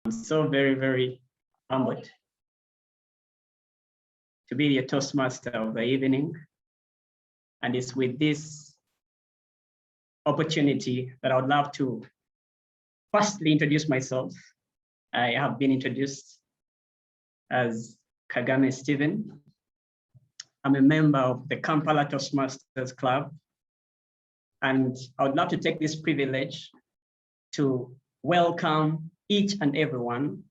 I'm so very, very humbled to be your toastmaster of the evening. And it's with this opportunity that I would love to firstly introduce myself. I have been introduced as Kagame Stephen. I'm a member of the Kampala Toastmasters Club. And I would love to take this privilege to welcome each and everyone,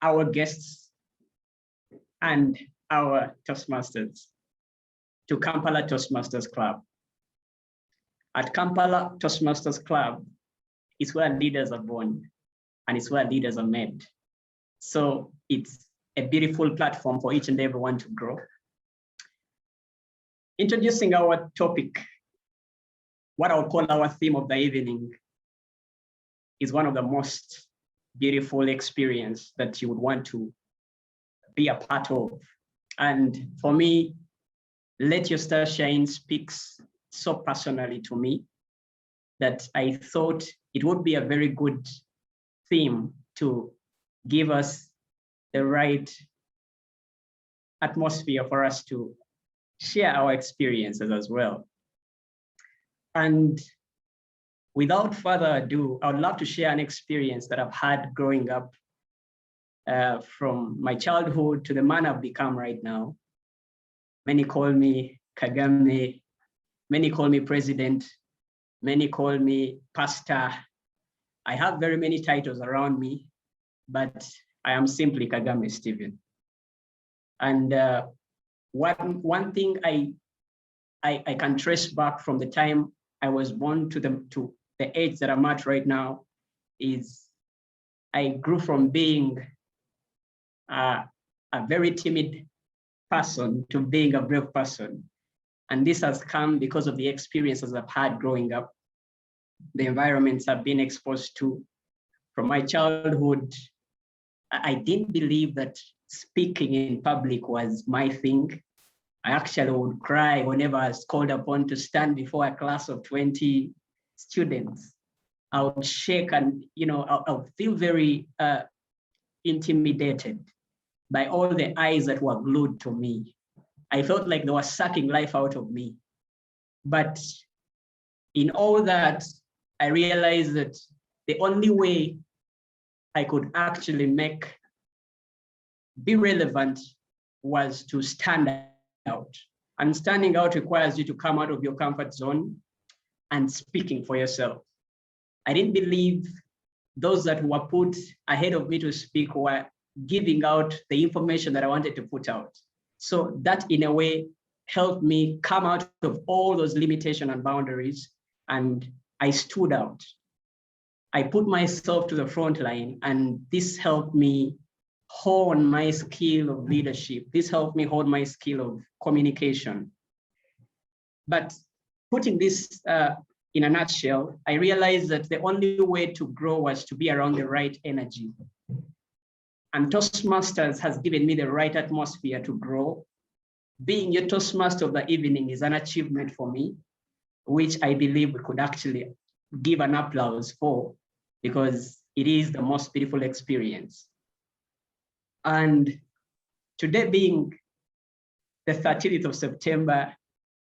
our guests and our Toastmasters to Kampala Toastmasters Club. At Kampala Toastmasters Club is where leaders are born and it's where leaders are made. So it's a beautiful platform for each and everyone to grow. Introducing our topic, what I'll call our theme of the evening, is one of the most beautiful experience that you would want to be a part of. And for me, Let Your Star Shine speaks so personally to me that I thought it would be a very good theme to give us the right atmosphere for us to share our experiences as well. And without further ado, I would love to share an experience that I've had growing up from my childhood to the man I've become right now. Many call me Kagame, many call me president, many call me pastor. I have very many titles around me, but I am simply Kagame Stephen. And one thing I can trace back from the time I was born to the age that I'm at right now is I grew from being a very timid person to being a brave person. And this has come because of the experiences I've had growing up, the environments I've been exposed to. From my childhood, I didn't believe that speaking in public was my thing. I actually would cry whenever I was called upon to stand before a class of 20 students. I would shake and, I would feel very intimidated by all the eyes that were glued to me. I felt like they were sucking life out of me. But in all that, I realized that the only way I could actually be relevant was to stand out. And standing out requires you to come out of your comfort zone and speaking for yourself. I didn't believe those that were put ahead of me to speak were giving out the information that I wanted to put out. So that in a way helped me come out of all those limitations and boundaries, and I stood out. I put myself to the front line, and this helped me hone my skill of leadership. This helped me hone my skill of communication. But putting this in a nutshell, I realized that the only way to grow was to be around the right energy. And Toastmasters has given me the right atmosphere to grow. Being your Toastmaster of the evening is an achievement for me, which I believe we could actually give an applause for, because it is the most beautiful experience. And today being the 30th of September,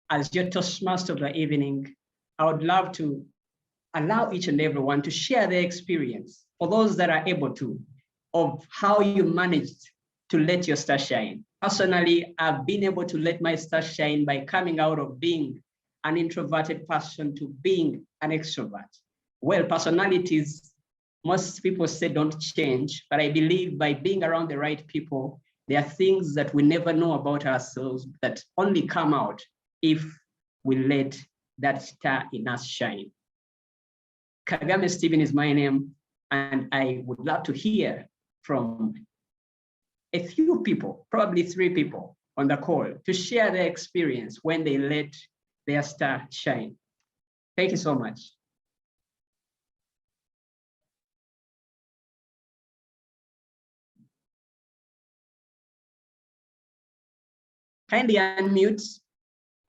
as your Toastmaster of the evening, I would love to allow each and everyone to share their experience, for those that are able to, of how you managed to let your star shine. Personally, I've been able to let my star shine by coming out of being an introverted person to being an extrovert. Well, personalities, most people say don't change, but I believe by being around the right people, there are things that we never know about ourselves that only come out if we let that star in us shine. Kagame Stephen is my name, and I would love to hear from a few people, probably 3 people on the call, to share their experience when they let their star shine. Thank you so much. Kindly unmute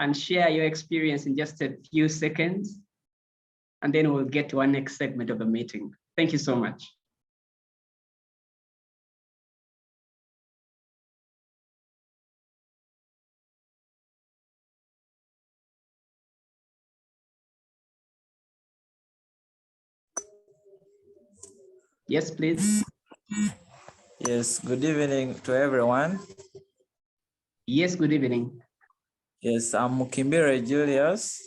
and share your experience in just a few seconds, and then we'll get to our next segment of the meeting. Thank you so much. Yes, please. Yes, good evening to everyone. Yes, good evening. Yes, I'm Mukimbire Julius,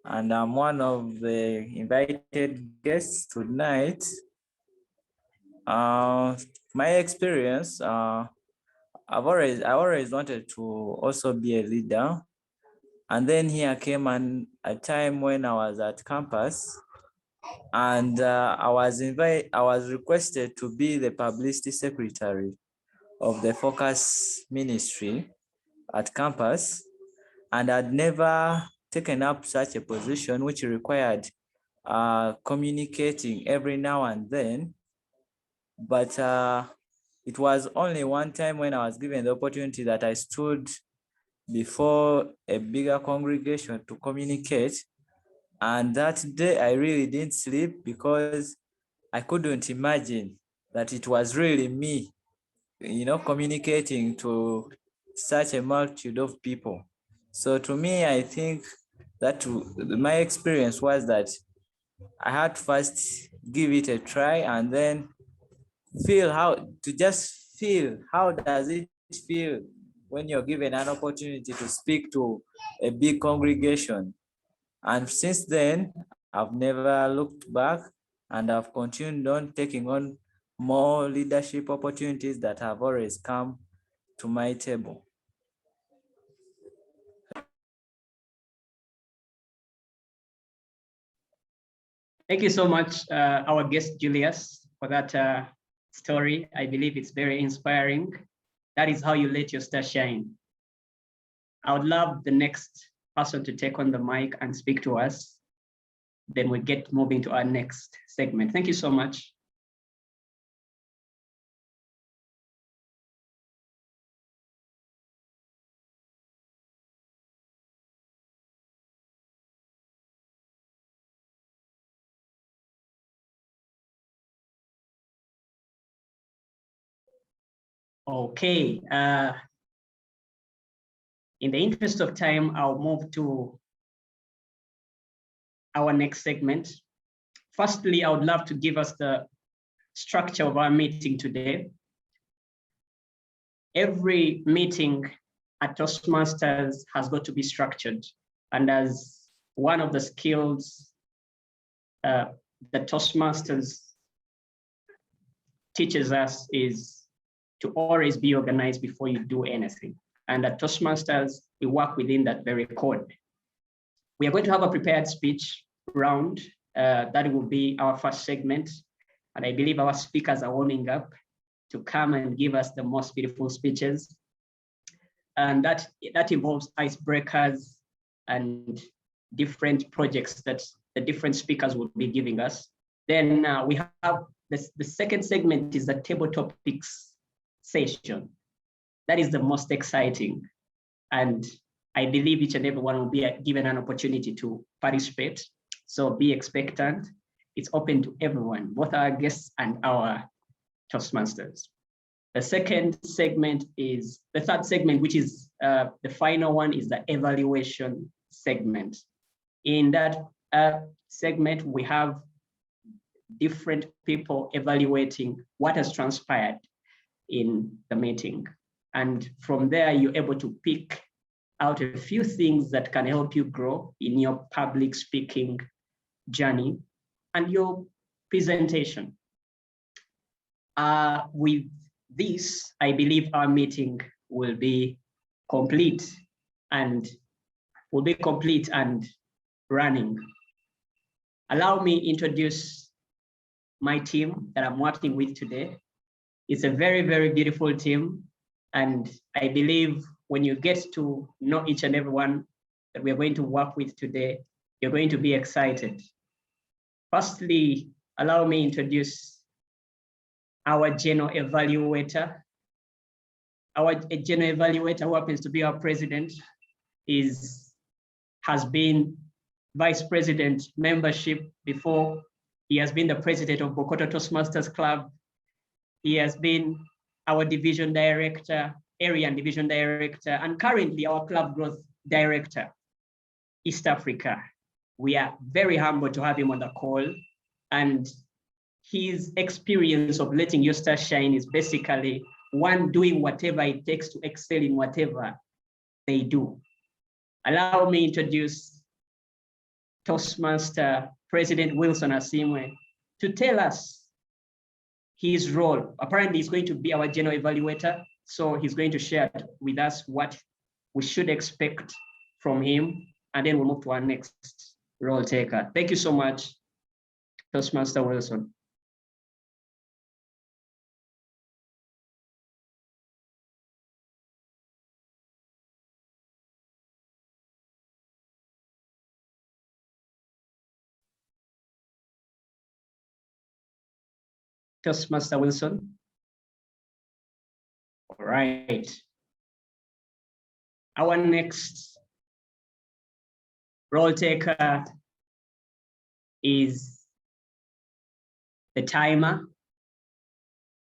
and I'm one of the invited guests tonight. My experience, I always wanted to also be a leader, and then here came a time when I was at campus, and I was requested to be the publicity secretary of the Focus Ministry at campus, and I'd never taken up such a position which required communicating every now and then. But it was only one time when I was given the opportunity that I stood before a bigger congregation to communicate. And that day I really didn't sleep because I couldn't imagine that it was really me, communicating to such a multitude of people. So to me, I think that my experience was that I had to first give it a try and then feel how does it feel when you're given an opportunity to speak to a big congregation. And since then, I've never looked back, and I've continued on taking on more leadership opportunities that have always come to my table. Thank you so much, our guest Julius, for that story. I believe it's very inspiring. That is how you let your star shine. I would love the next person to take on the mic and speak to us. Then we get moving to our next segment. Thank you so much. Okay. In the interest of time, I'll move to our next segment. Firstly, I would love to give us the structure of our meeting today. Every meeting at Toastmasters has got to be structured. And as one of the skills that Toastmasters teaches us is to always be organized before you do anything. And at Toastmasters, we work within that very code. We are going to have a prepared speech round. That will be our first segment. And I believe our speakers are warming up to come and give us the most beautiful speeches. And that involves icebreakers and different projects that the different speakers will be giving us. Then we have the second segment is the table topics session. That is the most exciting. And I believe each and everyone will be given an opportunity to participate. So be expectant. It's open to everyone, both our guests and our Toastmasters. The third segment, which is the final one, is the evaluation segment. In that segment, we have different people evaluating what has transpired in the meeting. And from there, you're able to pick out a few things that can help you grow in your public speaking journey and your presentation. With this, I believe our meeting will be complete and running. Allow me introduce my team that I'm working with today. It's a very, very beautiful team. And I believe when you get to know each and every one that we're going to work with today, you're going to be excited. Firstly, allow me introduce our general evaluator. Our general evaluator, who happens to be our president, has been vice president membership before. He has been the president of Bokoto Toastmasters Club. He has been our division director, area and division director, and currently our club growth director, East Africa. We are very humbled to have him on the call. And his experience of letting your star shine is basically one doing whatever it takes to excel in whatever they do. Allow me to introduce Toastmaster President Wilson Asimwe to tell us his role. Apparently, he's going to be our general evaluator, so he's going to share with us what we should expect from him, and then we'll move to our next role taker. Thank you so much, Toastmaster Wilson. Toastmaster Wilson. All right. Our next role taker is the timer.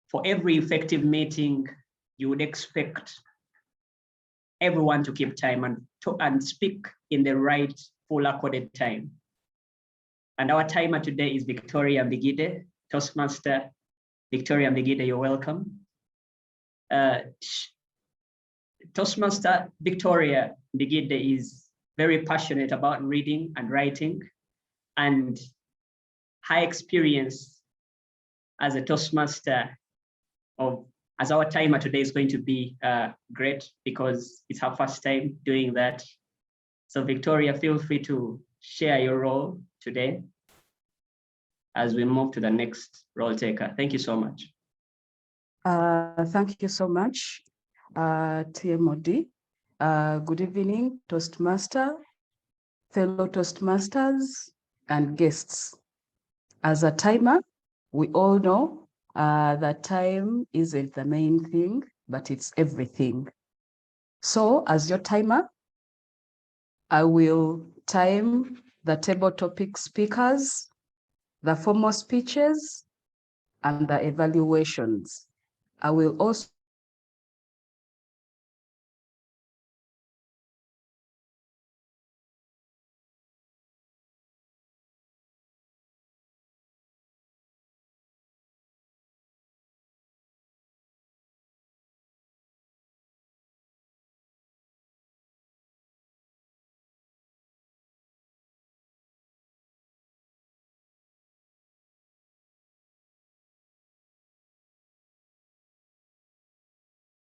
For every effective meeting, you would expect everyone to keep time and speak in the right full accorded time. And our timer today is Victoria Mbigide. Toastmaster Victoria Mbigide, you're welcome. Toastmaster Victoria Mbigide is very passionate about reading and writing, and her experience as a Toastmaster as our timer today is going to be great because it's her first time doing that. So Victoria, feel free to share your role today as we move to the next role taker. Thank you so much. Thank you so much, TMOD. Good evening, Toastmaster, fellow Toastmasters, and guests. As a timer, we all know that time isn't the main thing, but it's everything. So as your timer, I will time the table topic speakers, the formal speeches, and the evaluations. I will also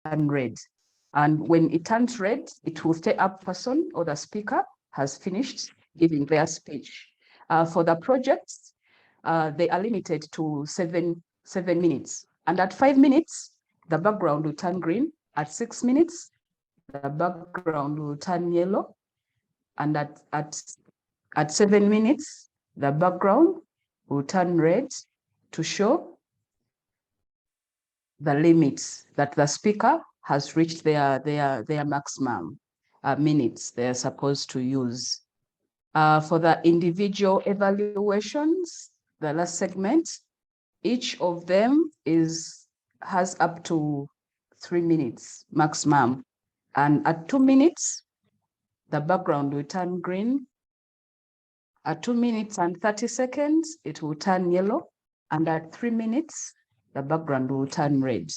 turn red. And when it turns red, it will stay up person or the speaker has finished giving their speech. For the projects, they are limited to seven minutes. And at 5 minutes, the background will turn green. At 6 minutes, the background will turn yellow. And at 7 minutes, the background will turn red to show the limits that the speaker has reached their maximum minutes they're supposed to use. For the individual evaluations, the last segment, each of them has up to 3 minutes maximum. And at 2 minutes, the background will turn green. At 2 minutes and 30 seconds, it will turn yellow. And at 3 minutes, the background will turn red.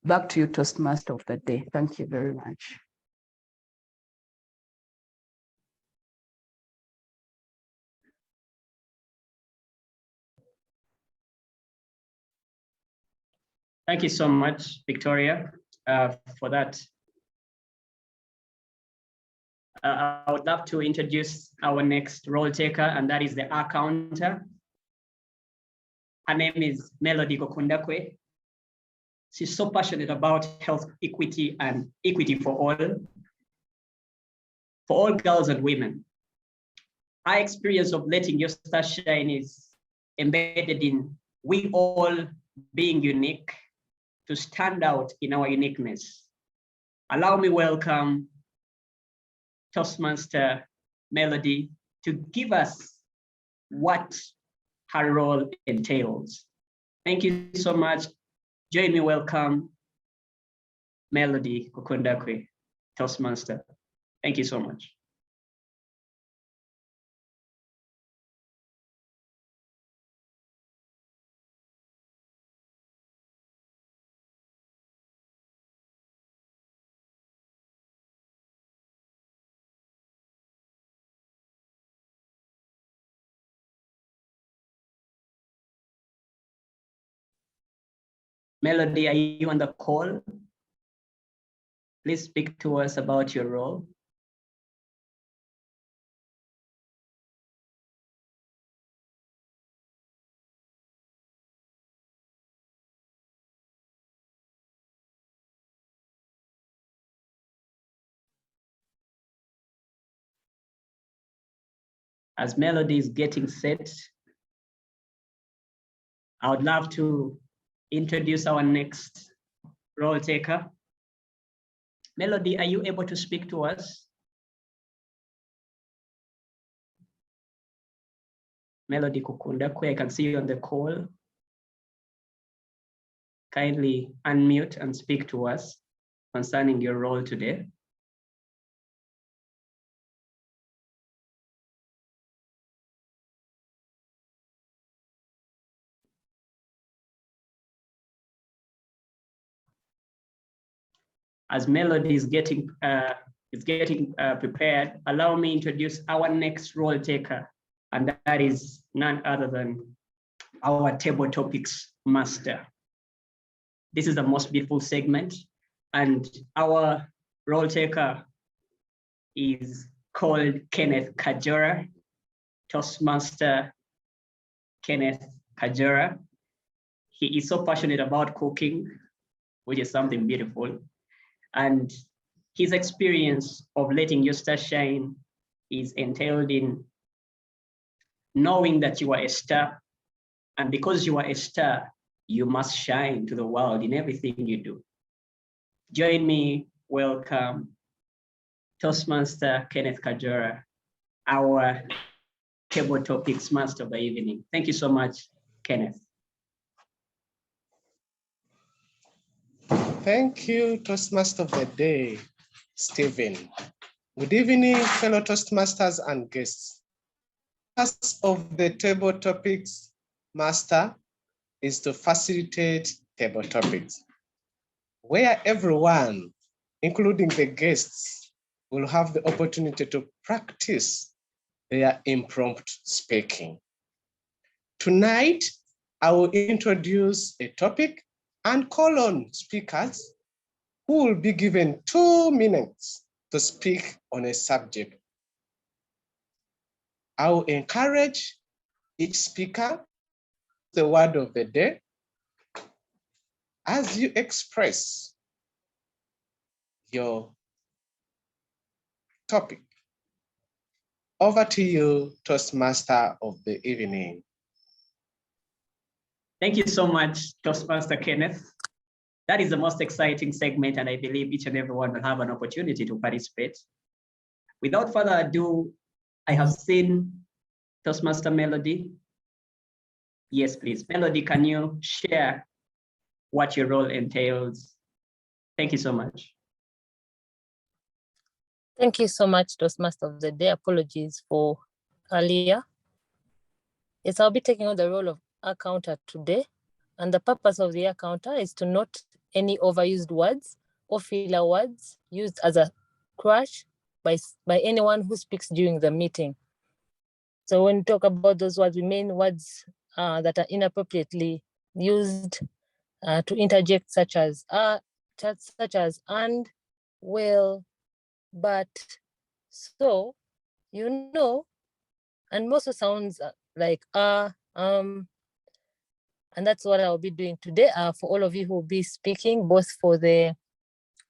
Back to you, Toastmaster of the day. Thank you very much. Thank you so much, Victoria, for that. I would love to introduce our next role taker, and that is the accountant. Her name is Melody Kokundakwe. She's so passionate about health equity and equity for all girls and women. Our experience of letting your star shine is embedded in we all being unique to stand out in our uniqueness. Allow me welcome Toastmaster Melody to give us what her role entails. Thank you so much. Join me welcome Melody Kokundakwe, Toastmaster. Thank you so much. Melody, are you on the call? Please speak to us about your role. As Melody is getting set, I would love to introduce our next role taker. Melody, are you able to speak to us? Melody Kukundakwe, I can see you on the call. Kindly unmute and speak to us concerning your role today. As Melody is getting prepared, allow me to introduce our next role taker, and that is none other than our table topics master. This is the most beautiful segment, and our role taker is called Kenneth Kajora, Toastmaster Kenneth Kajora. He is so passionate about cooking, which is something beautiful. And his experience of letting your star shine is entailed in knowing that you are a star. And because you are a star, you must shine to the world in everything you do. Join me, welcome Toastmaster Kenneth Kajora, our table topics master of the evening. Thank you so much, Kenneth. Thank you, Toastmaster of the day, Stephen. Good evening, fellow Toastmasters and guests. Purpose of the table topics master is to facilitate table topics, where everyone, including the guests, will have the opportunity to practice their impromptu speaking. Tonight, I will introduce a topic and call on speakers who will be given 2 minutes to speak on a subject. I will encourage each speaker the word of the day as you express your topic. Over to you, Toastmaster of the evening. Thank you so much, Toastmaster Kenneth. That is the most exciting segment, and I believe each and everyone will have an opportunity to participate. Without further ado, I have seen Toastmaster Melody. Yes, please. Melody, can you share what your role entails? Thank you so much. Thank you so much, Toastmaster of the day. Apologies for earlier. Yes, I'll be taking on the role of accountant today. And the purpose of the accountant is to note any overused words or filler words used as a crutch by anyone who speaks during the meeting. So when we talk about those words, we mean words that are inappropriately used to interject, such as and, well, but, so, you know, and most sounds like and that's what I'll be doing today for all of you who will be speaking, both for the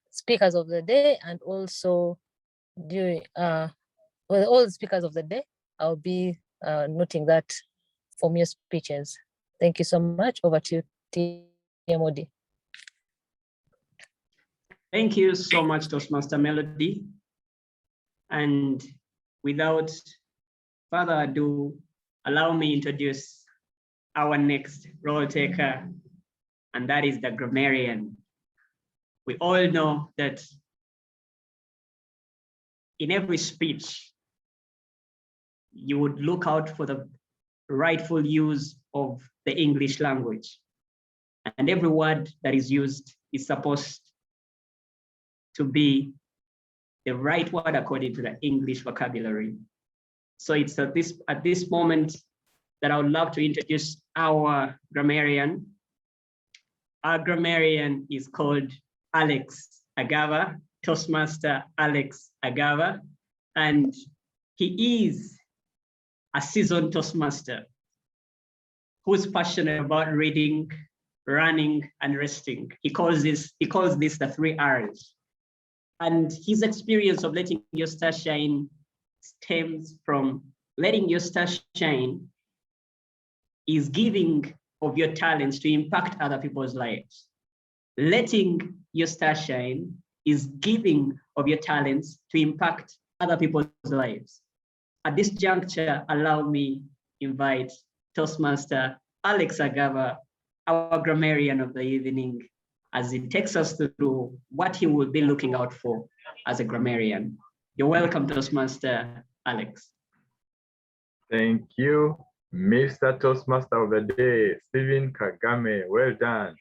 speakers of the day and also during for all the speakers of the day. I'll be noting that from your speeches. Thank you so much. Over to you, TMOD. Thank you so much, Toastmaster Melody. And without further ado, allow me to introduce our next role taker, and that is the grammarian. We all know that in every speech, you would look out for the rightful use of the English language. And every word that is used is supposed to be the right word according to the English vocabulary. So it's at this moment that I would love to introduce our grammarian. Our grammarian is called Alex Agava, Toastmaster Alex Agava, and he is a seasoned Toastmaster who's passionate about reading, running, and resting. He calls this the 3 R's. And his experience of letting your star shine stems from letting your star shine is giving of your talents to impact other people's lives. Letting your star shine is giving of your talents to impact other people's lives. At this juncture, allow me invite Toastmaster Alex Agava, our grammarian of the evening, as he takes us through what he will be looking out for as a grammarian. You're welcome, Toastmaster Alex. Thank you, Mr. Toastmaster of the Day, Stephen Kagame. Well done.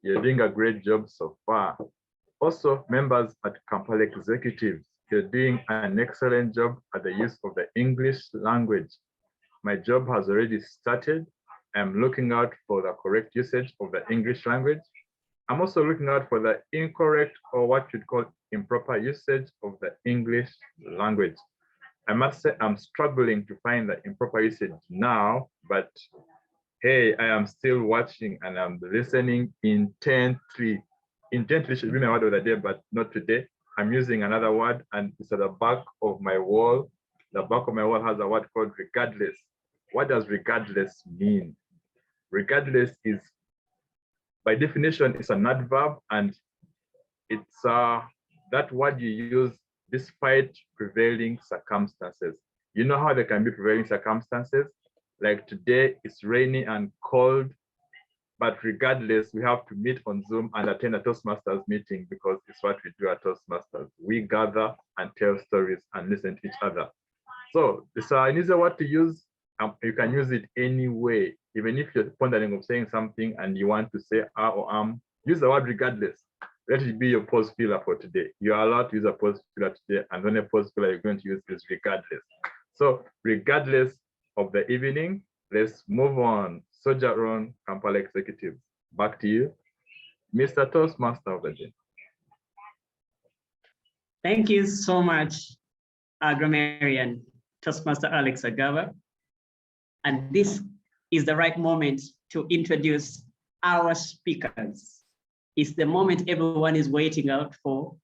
You're doing a great job so far. Also, members at Kampala Executive, you're doing an excellent job at the use of the English language. My job has already started. I'm looking out for the correct usage of the English language. I'm also looking out for the incorrect, or what you'd call improper usage of the English language. I must say I'm struggling to find the improper usage now, but hey, I am still watching and I'm listening intently. Intently should be my word of the day, but not today. I'm using another word and it's at the back of my wall. The back of my wall has a word called regardless. What does regardless mean? Regardless is, by definition, it's an adverb, and it's that word you use despite prevailing circumstances. You know how there can be prevailing circumstances? Like today, it's rainy and cold, but regardless, we have to meet on Zoom and attend a Toastmasters meeting because it's what we do at Toastmasters. We gather and tell stories and listen to each other. So it's an easy word to use. You can use it any way. Even if you're pondering of saying something and you want to say or use the word regardless. Let it be your pause filler for today. You are allowed to use a pause filler today, and then a pause filler you're going to use is regardless. So regardless of the evening, let's move on. Sojaron, Kampala Executive. Back to you, Mr. Toastmaster of the day. Thank you so much, our grammarian, Toastmaster Alex Agava. And this is the right moment to introduce our speakers. It's the moment everyone is waiting out for.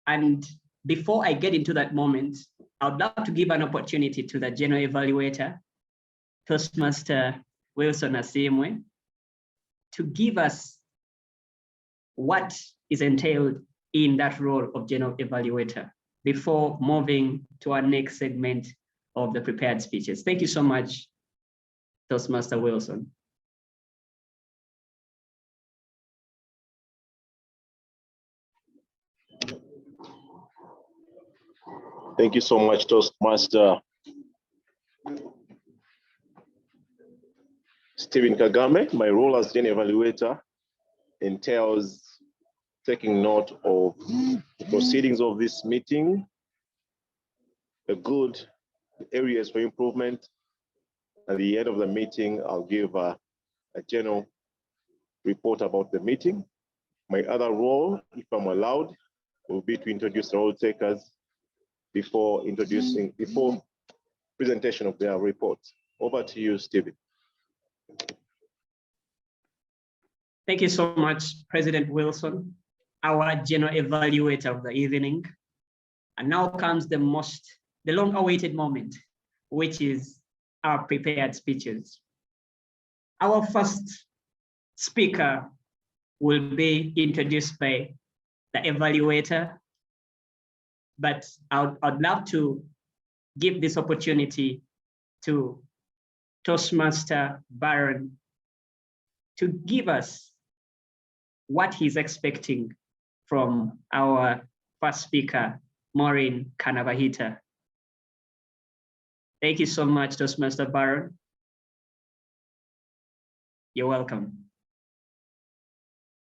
And before I get into that moment, I would love to give an opportunity to the general evaluator, Toastmaster Wilson Asimwe, to give us what is entailed in that role of general evaluator before moving to our next segment of the prepared speeches. Thank you so much, Toastmaster Wilson. Thank you so much, Toastmaster Stephen Kagame. My role as general evaluator entails taking note of the proceedings of this meeting, the good areas for improvement. At the end of the meeting, I'll give a general report about the meeting. My other role, if I'm allowed, will be to introduce the role takers before presentation of their reports. Over to you, Stephen. Thank you so much, President Wilson, our general evaluator of the evening. And now comes the long-awaited moment, which is our prepared speeches. Our first speaker will be introduced by the evaluator, but I'd love to give this opportunity to Toastmaster Baron to give us what he's expecting from our first speaker, Maureen Kanabahita. Thank you so much, Toastmaster Baron. You're welcome.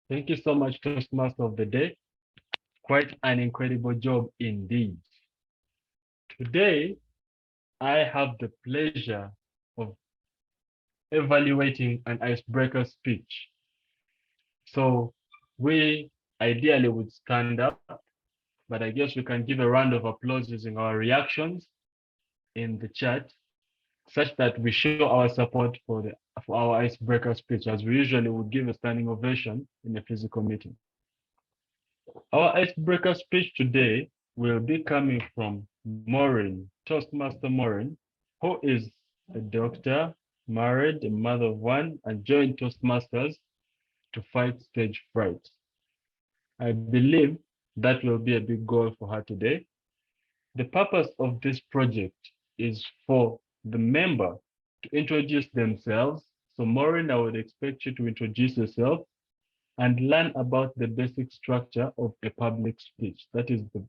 Thank you so much, Toastmaster of the Day. Quite an incredible job indeed. Today, I have the pleasure of evaluating an icebreaker speech So we ideally would stand up, but I guess we can give a round of applause using our reactions in the chat, such that we show our support for our icebreaker speech, as we usually would give a standing ovation in a physical meeting. Our icebreaker speech today will be coming from Maureen, Toastmaster Maureen, who is a doctor, married, a mother of one, and joined Toastmasters to fight stage fright. I believe that will be a big goal for her today. The purpose of this project is for the member to introduce themselves. So Maureen, I would expect you to introduce yourself and learn about the basic structure of a public speech. That is the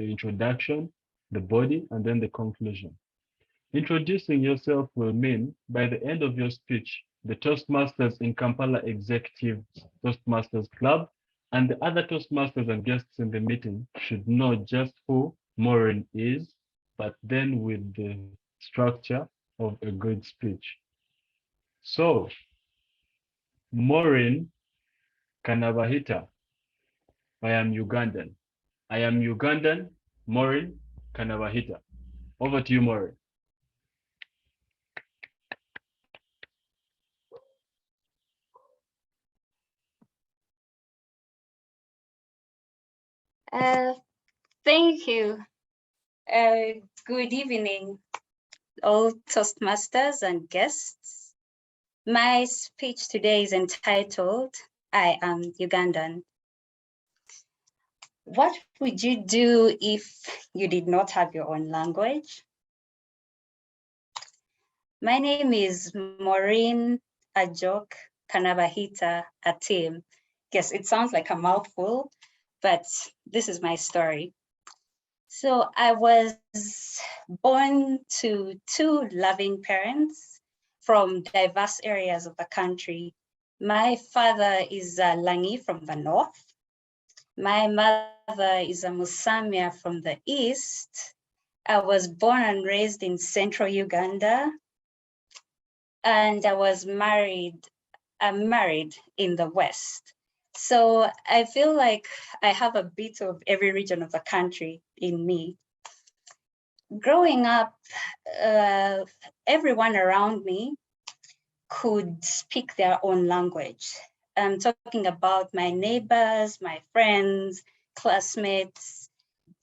introduction, the body, and then the conclusion. Introducing yourself will mean by the end of your speech, the Toastmasters in Kampala Executive Toastmasters Club and the other Toastmasters and guests in the meeting should know just who Maureen is, but then with the structure of a good speech. So, Maureen Kanabahita, I am Ugandan. I am Ugandan, Maureen Kanabahita. Over to you, Maureen. Thank you. Good evening, all Toastmasters and guests. My speech today is entitled, I am Ugandan. What would you do if you did not have your own language? My name is Maureen Ajok Kanabahita Atim. Yes, it sounds like a mouthful, but this is my story. So I was born to two loving parents from diverse areas of the country. My father is a Langi from the north. My mother is a Musamia from the east. I was born and raised in central Uganda. And I was married in the west. So I feel like I have a bit of every region of the country in me. Growing up, everyone around me could speak their own language. I'm talking about my neighbors, my friends, classmates,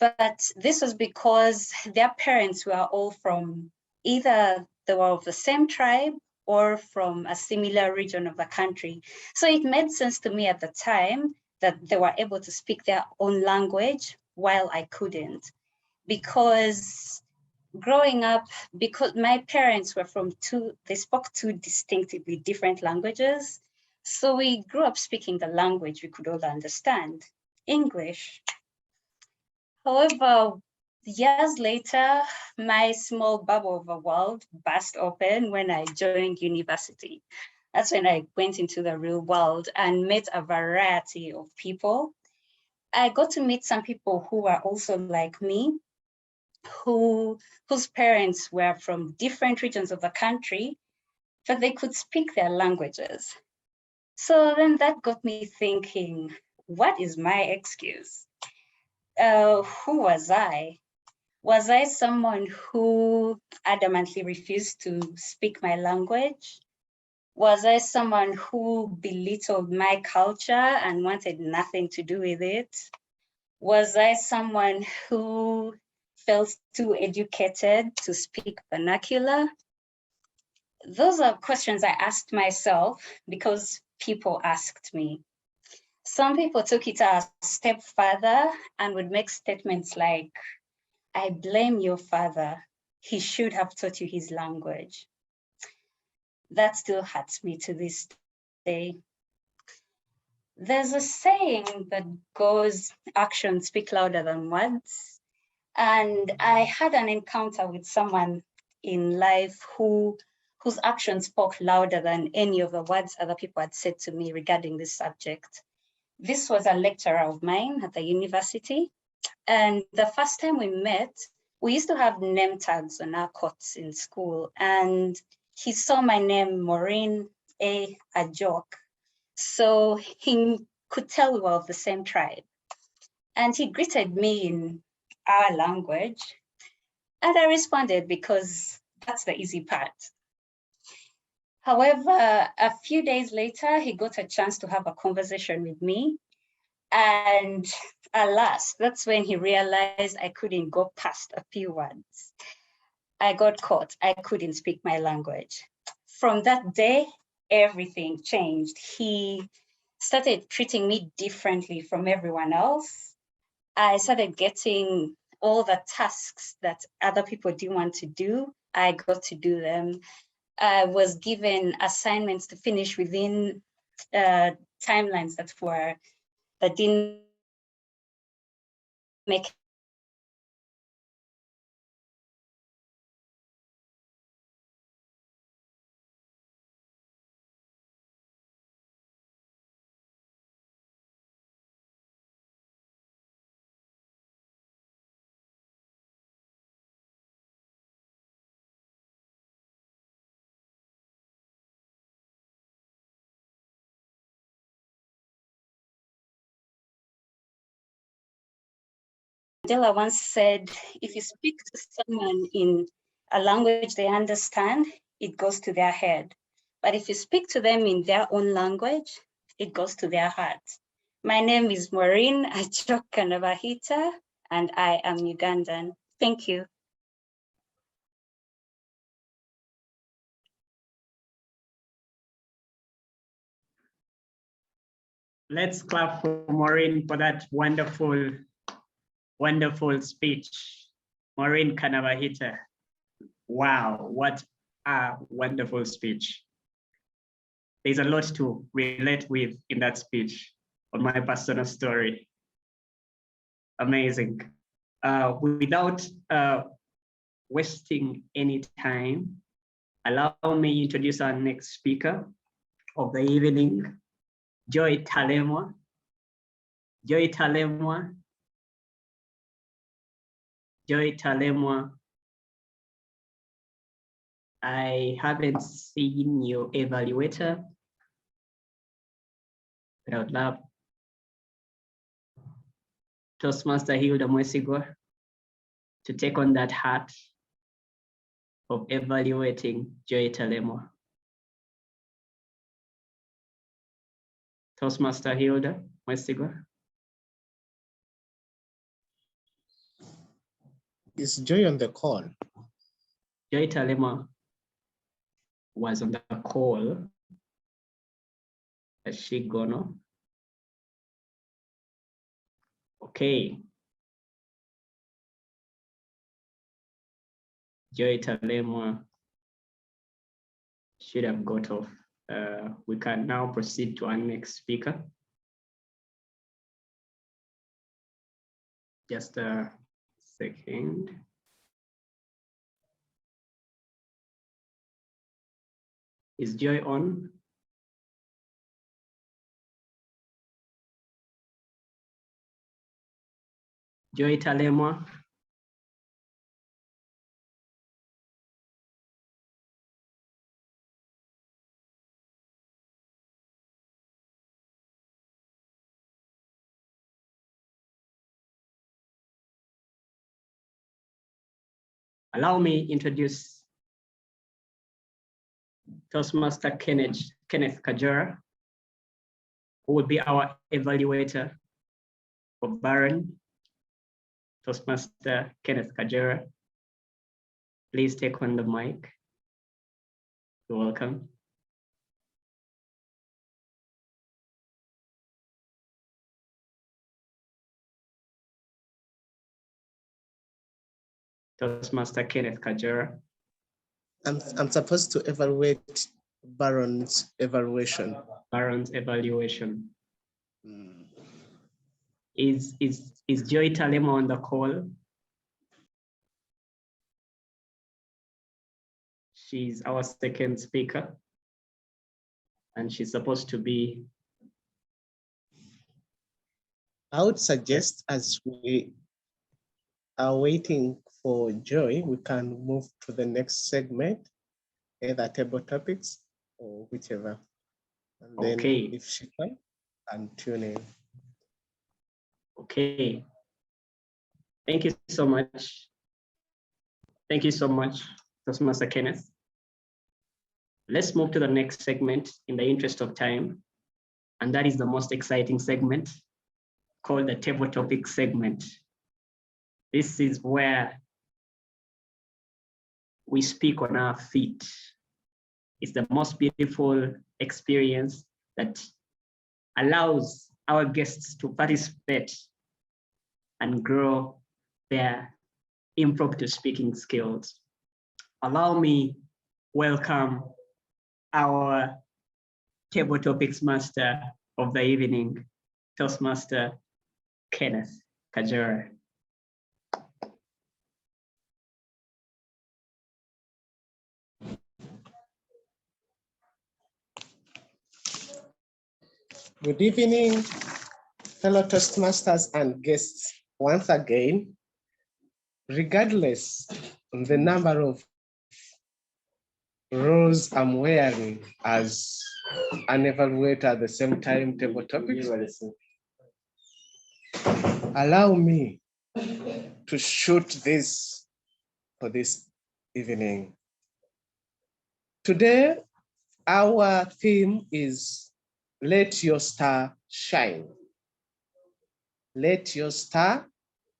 but this was because their parents were all from either they were of the same tribe or from a similar region of the country. So it made sense to me at the time that they were able to speak their own language while I couldn't. Because growing up, because my parents were they spoke two distinctively different languages. So we grew up speaking the language we could all understand, English. However, years later, my small bubble of a world burst open when I joined university. That's when I went into the real world and met a variety of people. I got to meet some people who were also like me, whose parents were from different regions of the country, but they could speak their languages. So then that got me thinking, what is my excuse? Who was I? Was I someone who adamantly refused to speak my language? Was I someone who belittled my culture and wanted nothing to do with it? Was I someone who felt too educated to speak vernacular? Those are questions I asked myself because people asked me. Some people took it a step further and would make statements like, I blame your father. He should have taught you his language. That still hurts me to this day. There's a saying that goes, actions speak louder than words. And I had an encounter with someone in life whose actions spoke louder than any of the words other people had said to me regarding this subject. This was a lecturer of mine at the university. And the first time we met, we used to have name tags on our coats in school. And he saw my name, Maureen A. Ajok. So he could tell we were of the same tribe. And he greeted me in our language. And I responded because that's the easy part. However, a few days later, he got a chance to have a conversation with me. And alas, that's when he realized I couldn't go past a few words. I got caught. I couldn't speak my language. From that day, everything changed. He started treating me differently from everyone else. I started getting all the tasks that other people didn't want to do. I got to do them. I was given assignments to finish within timelines that didn't make Mandela once said, if you speak to someone in a language they understand, it goes to their head. But if you speak to them in their own language, it goes to their heart. My name is Maureen Achok Kanabahita, and I am Ugandan. Thank you. Let's clap for Maureen for that wonderful, wonderful speech. Maureen Kanabahita. Wow, what a wonderful speech. There's a lot to relate with in that speech on my personal story. Amazing. Without wasting any time, allow me to introduce our next speaker of the evening, Joy Talemwa. Joy Talemwa. Joy Talemwa. I haven't seen your evaluator, but I would love Toastmaster Hilda Mwesigwa to take on that hat of evaluating Joy Talemwa. Toastmaster Hilda Mwesigwa. Is Joy on the call? Joy Talemwa was on the call. Has she gone? Okay. Joy Talemwa should have got off. We can now proceed to our next speaker. Just a second. Is Joy on? Joy Talemwa. Allow me introduce Toastmaster Kenneth Kajora, who will be our evaluator for Baron. Toastmaster Kenneth Kajora, please take on the mic. You're welcome. Toastmaster Kenneth Kajora. I'm supposed to evaluate Baron's evaluation. Baron's evaluation. Mm. Is Joy Talemwa on the call? She's our second speaker, and she's supposed to be. I would suggest, as we are waiting for Joy, we can move to the next segment, either table topics or whichever. And then Okay. if she can tune in. Okay. Thank you so much. Thank you so much, Toastmaster Kenneth. Let's move to the next segment in the interest of time. And that is the most exciting segment called the table topic segment. This is where we speak on our feet. It's the most beautiful experience that allows our guests to participate and grow their impromptu speaking skills. Allow me welcome our table topics master of the evening, Toastmaster Kenneth Kajora. Good evening, fellow Toastmasters and guests. Once again, regardless of the number of roles I'm wearing as an evaluator at the same time, table topics, allow me to shoot this for this evening. Today, our theme is Let Your Star Shine. Let your star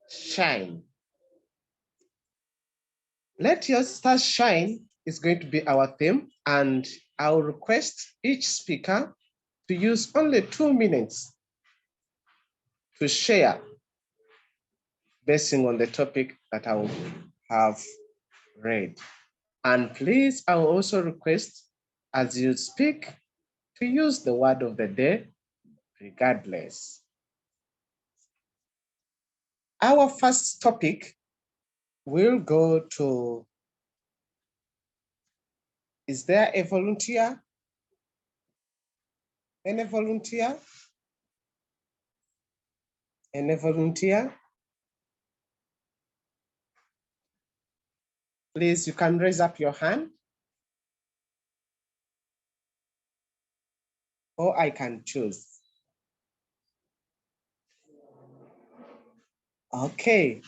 shine. Let your star shine is going to be our theme, and I'll request each speaker to use only 2 minutes to share basing on the topic that I will have read. And please, I will also request as you speak to use the word of the day, regardless. Our first topic will go to, is there a volunteer? Any volunteer? Any volunteer? Please, you can raise up your hand. Or I can choose. Okay,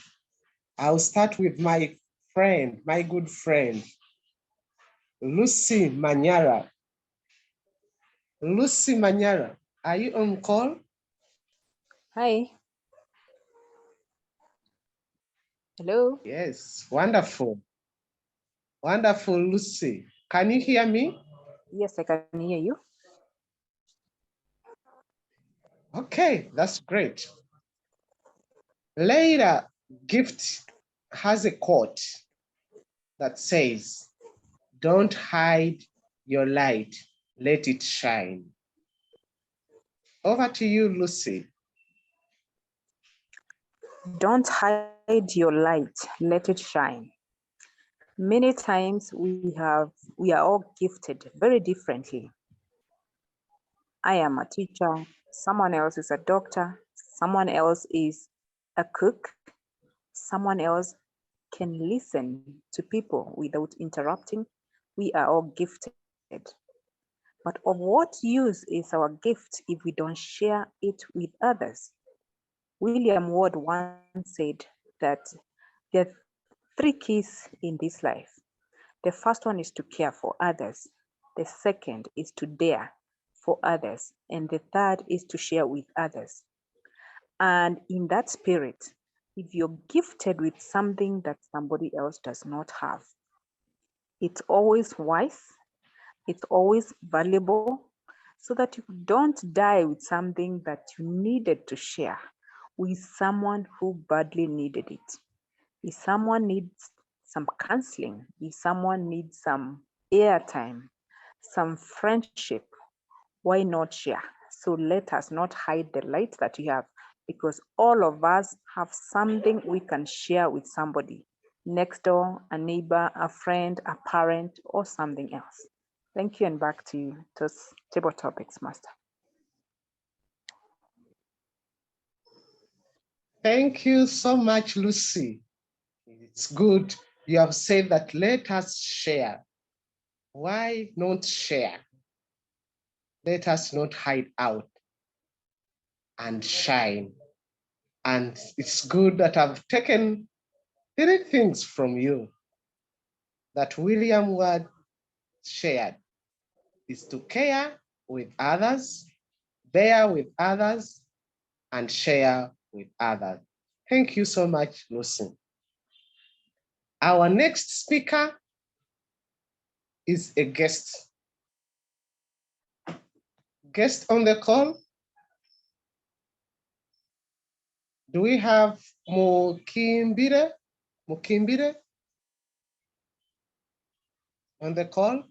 I'll start with my friend, my good friend, Lucy Manyara. Lucy Manyara, are you on call? Hi. Hello. Yes, wonderful. Wonderful, Lucy. Can you hear me? Yes, I can hear you. Okay, that's great. Leila Gift has a quote that says, "Don't hide your light, let it shine." Over to you, Lucy. Don't hide your light, let it shine. Many times we are all gifted very differently. I am a teacher, someone else is a doctor, someone else is a cook, someone else can listen to people without interrupting. We are all gifted. But of what use is our gift if we don't share it with others? William Ward once said that there are 3 keys in this life. The first one is to care for others. The second is to dare for others. And the third is to share with others. And in that spirit, if you're gifted with something that somebody else does not have, it's always wise, it's always valuable, so that you don't die with something that you needed to share with someone who badly needed it. If someone needs some counseling, if someone needs some airtime, some friendship, why not share? So let us not hide the light that we have, because all of us have something we can share with somebody next door, a neighbor, a friend, a parent, or something else. Thank you, and back to you, Table Topics Master. Thank you so much, Lucy. It's good you have said that let us share. Why not share? Let us not hide out and shine. And it's good that I've taken 3 things from you that William Ward shared is to care with others, bear with others, and share with others. Thank you so much, Lucy. Our next speaker is a guest. Guest on the call? Do we have Mukimbire on the call?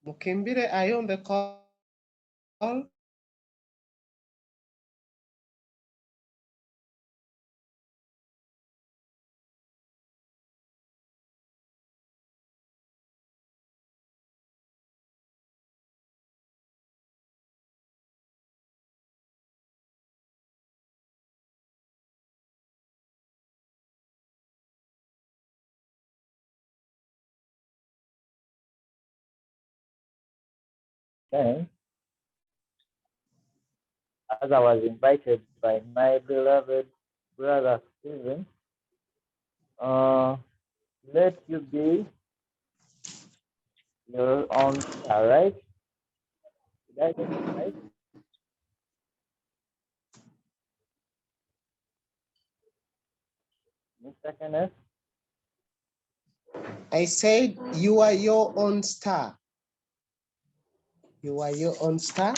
Mukimbire, are you on the call? Okay. As I was invited by my beloved brother Stephen, let you be your own star, right? Did I get it right? Mr. Kenneth? I said you are your own star. You are your own star.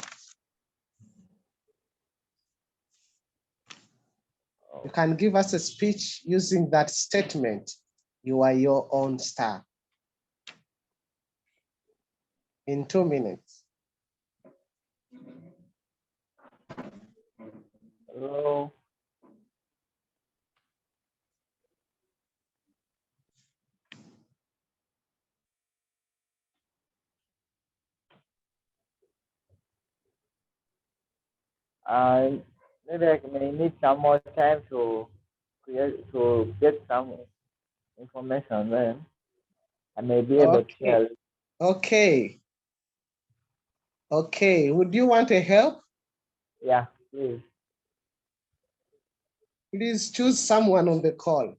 You can give us a speech using that statement. You are your own star. In 2 minutes. Hello. Maybe I may need some more time to get some information. Then I may be able to share. Okay. Okay. Would you want a help? Yeah, please. Please choose someone on the call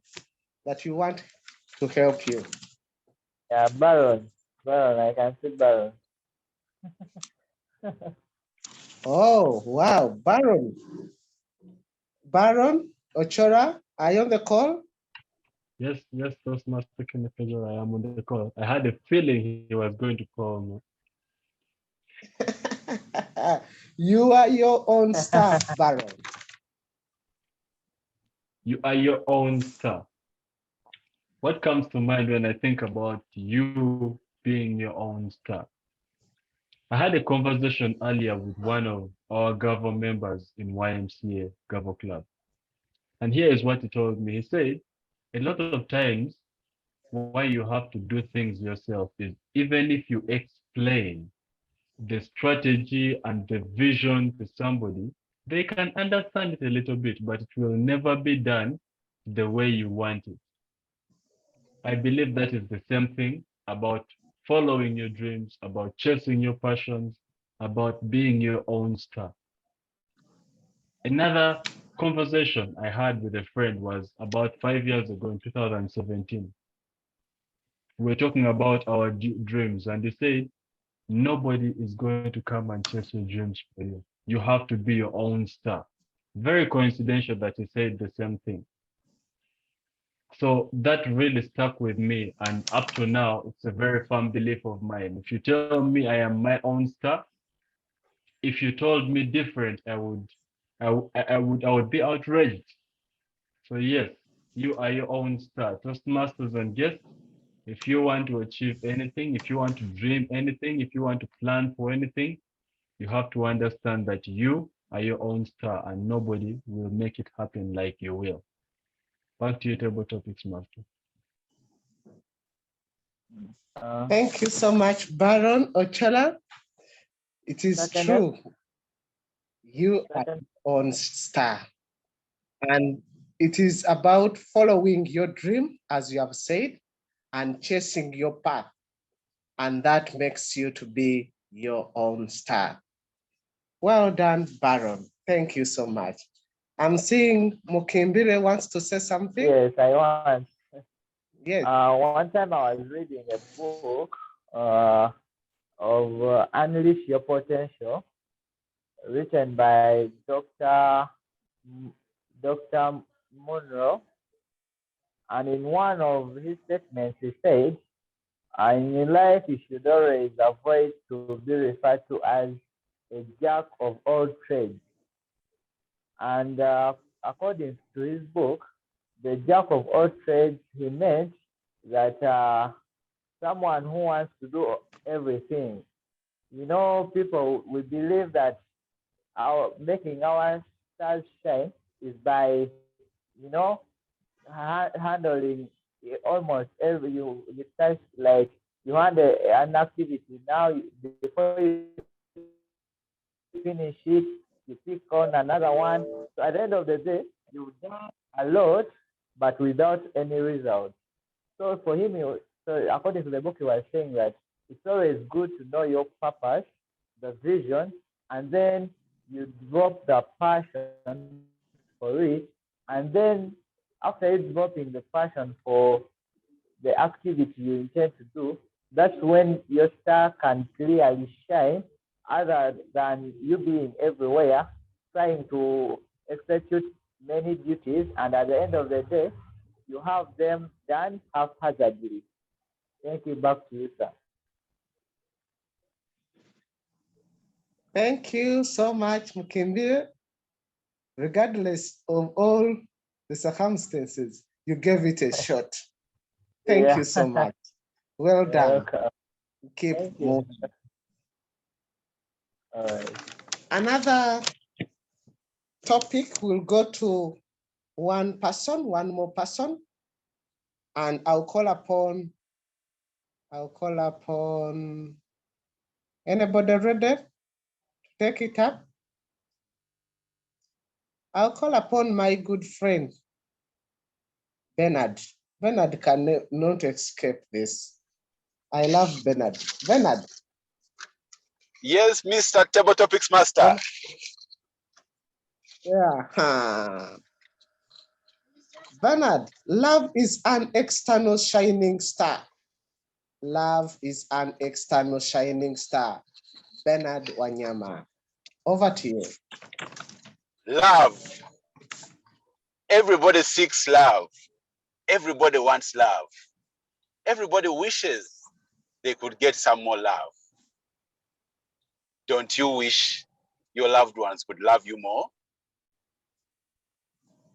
that you want to help you. Yeah, Baron. Baron, I can see Baron. Oh, wow. Baron. Baron Ochora, are you on the call? Yes, Toastmaster Kenneth, I am on the call. I had a feeling he was going to call me. You are your own star, Baron. You are your own star. What comes to mind when I think about you being your own star? I had a conversation earlier with one of our Gavo members in YMCA Gavo Club. And here is what he told me. He said, a lot of times, why you have to do things yourself is even if you explain the strategy and the vision to somebody, they can understand it a little bit, but it will never be done the way you want it. I believe that is the same thing about following your dreams, about chasing your passions, about being your own star. Another conversation I had with a friend was about 5 years ago in 2017. We were talking about our dreams, and he said, nobody is going to come and chase your dreams for you. You have to be your own star. Very coincidental that he said the same thing. So that really stuck with me. And up to now, it's a very firm belief of mine. If you tell me I am my own star, if you told me different, I would be outraged. So yes, you are your own star. Toastmasters and guests, if you want to achieve anything, if you want to dream anything, if you want to plan for anything, you have to understand that you are your own star and nobody will make it happen like you will. Back to you, Table Topics Master. Thank you so much, Baron Ochala. It is true. You are your own star. And it is about following your dream, as you have said, and chasing your path. and that makes you to be your own star. Well done, Baron. Thank you so much. I'm seeing Mukimbire wants to say something. Yes, I want. Yes. One time I was reading a book of Unleash Your Potential, written by Dr. Monroe. And in one of his statements, he said, in your life, you should always avoid to be referred to as a jack of all trades. And according to his book, the jack of all trades, he meant that someone who wants to do everything. You know, people, we believe that making our stars shine is by, you know, handling almost every, you start like you handle an activity now, before you finish it, you pick on another one. So at the end of the day, you do a lot, but without any result. So for him, so according to the book, he was saying that it's always good to know your purpose, the vision, and then you develop the passion for it. And then after you developing the passion for the activity you intend to do, that's when your star can clearly shine, other than you being everywhere, trying to execute many duties, and at the end of the day, you have them done haphazardly. Thank you. Back to you, sir. Thank you so much, Mukimbire. Regardless of all the circumstances, you gave it a shot. Thank you so much. Well done. Keep moving. All right. Another topic will go to one more person, and I'll call upon anybody ready to take it up? I'll call upon my good friend, Bernard. Bernard cannot escape this. I love Bernard. Bernard. Yes, Mr. Table Topics Master. Yeah. Bernard, love is an external shining star. Love is an external shining star. Bernard Wanyama, over to you. Love. Everybody seeks love. Everybody wants love. Everybody wishes they could get some more love. Don't you wish your loved ones could love you more?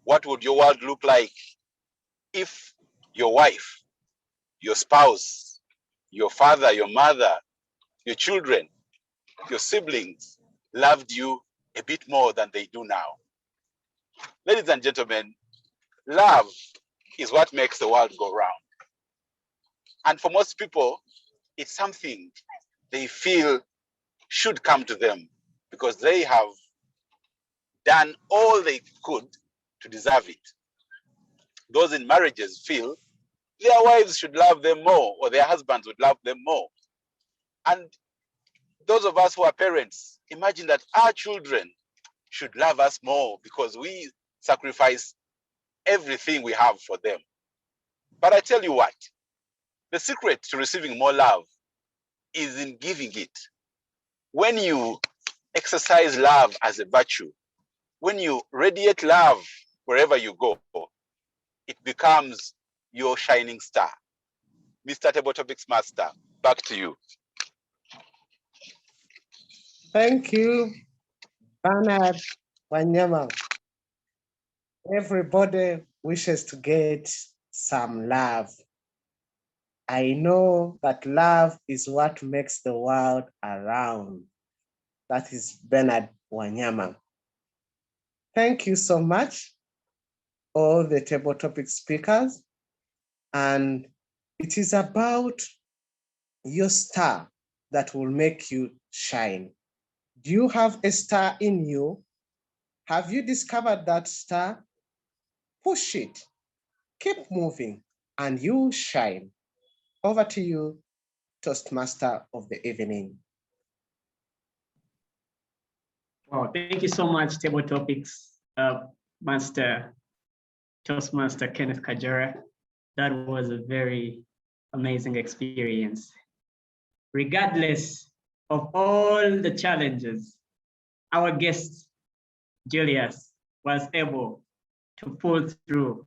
What would your world look like if your wife, your spouse, your father, your mother, your children, your siblings loved you a bit more than they do now? Ladies and gentlemen, love is what makes the world go round. And for most people, it's something they feel should come to them because they have done all they could to deserve it. Those in marriages feel their wives should love them more, or their husbands would love them more. And those of us who are parents, imagine that our children should love us more because we sacrifice everything we have for them. But I tell you what, the secret to receiving more love is in giving it. When you exercise love as a virtue, when you radiate love wherever you go, it becomes your shining star. Mr. Table Topics Master, back to you. Thank you, Bernard Wanyama. Everybody wishes to get some love. I know that love is what makes the world around. That is Bernard Wanyama. Thank you so much, all the table topic speakers. And it is about your star that will make you shine. Do you have a star in you? Have you discovered that star? Push it, keep moving, and you shine. Over to you, Toastmaster of the evening. Wow, thank you so much, Table Topics Master, Toastmaster Kenneth Kajara. That was a very amazing experience. Regardless of all the challenges, our guest, Julius, was able to pull through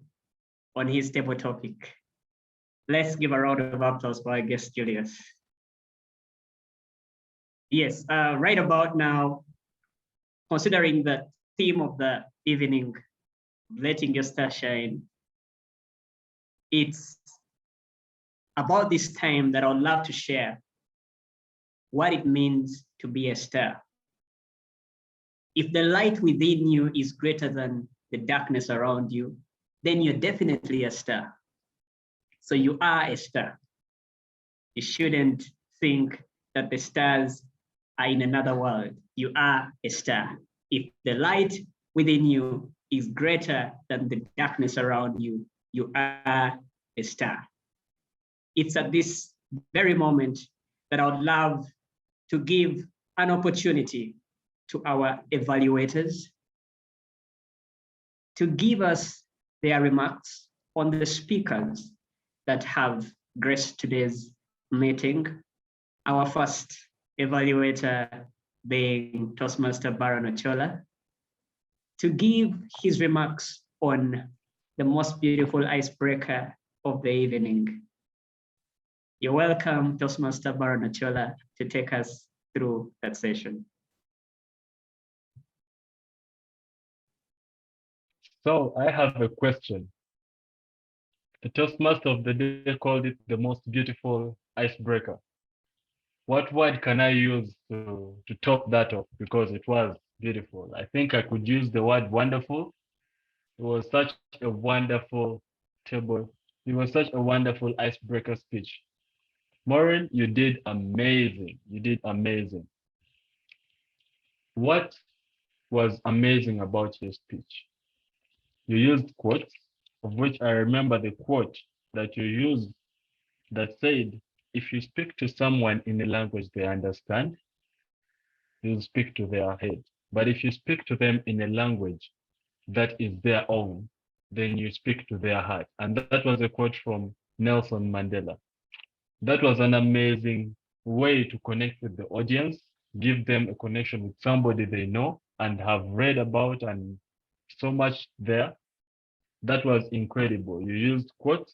on his table topic. Let's give a round of applause for our guest, Julius. Yes, right about now, considering the theme of the evening, letting your star shine, it's about this time that I would love to share what it means to be a star. If the light within you is greater than the darkness around you, then you're definitely a star. So you are a star. You shouldn't think that the stars are in another world. You are a star. If the light within you is greater than the darkness around you, you are a star. It's at this very moment that I would love to give an opportunity to our evaluators to give us their remarks on the speakers that have graced today's meeting. Our first evaluator being Toastmaster Baron Ochola, to give his remarks on the most beautiful icebreaker of the evening. You're welcome, Toastmaster Baron Ochola, to take us through that session. So I have a question. The Toastmaster of the day called it the most beautiful icebreaker. What word can I use to top that off? Because it was beautiful. I think I could use the word wonderful. It was such a wonderful table. It was such a wonderful icebreaker speech. Maureen, you did amazing. You did amazing. What was amazing about your speech? You used quotes, of which I remember the quote that you used that said, if you speak to someone in a language they understand, you speak to their head. But if you speak to them in a language that is their own, then you speak to their heart. And that was a quote from Nelson Mandela. That was an amazing way to connect with the audience, give them a connection with somebody they know and have read about and so much there. That was incredible. You used quotes.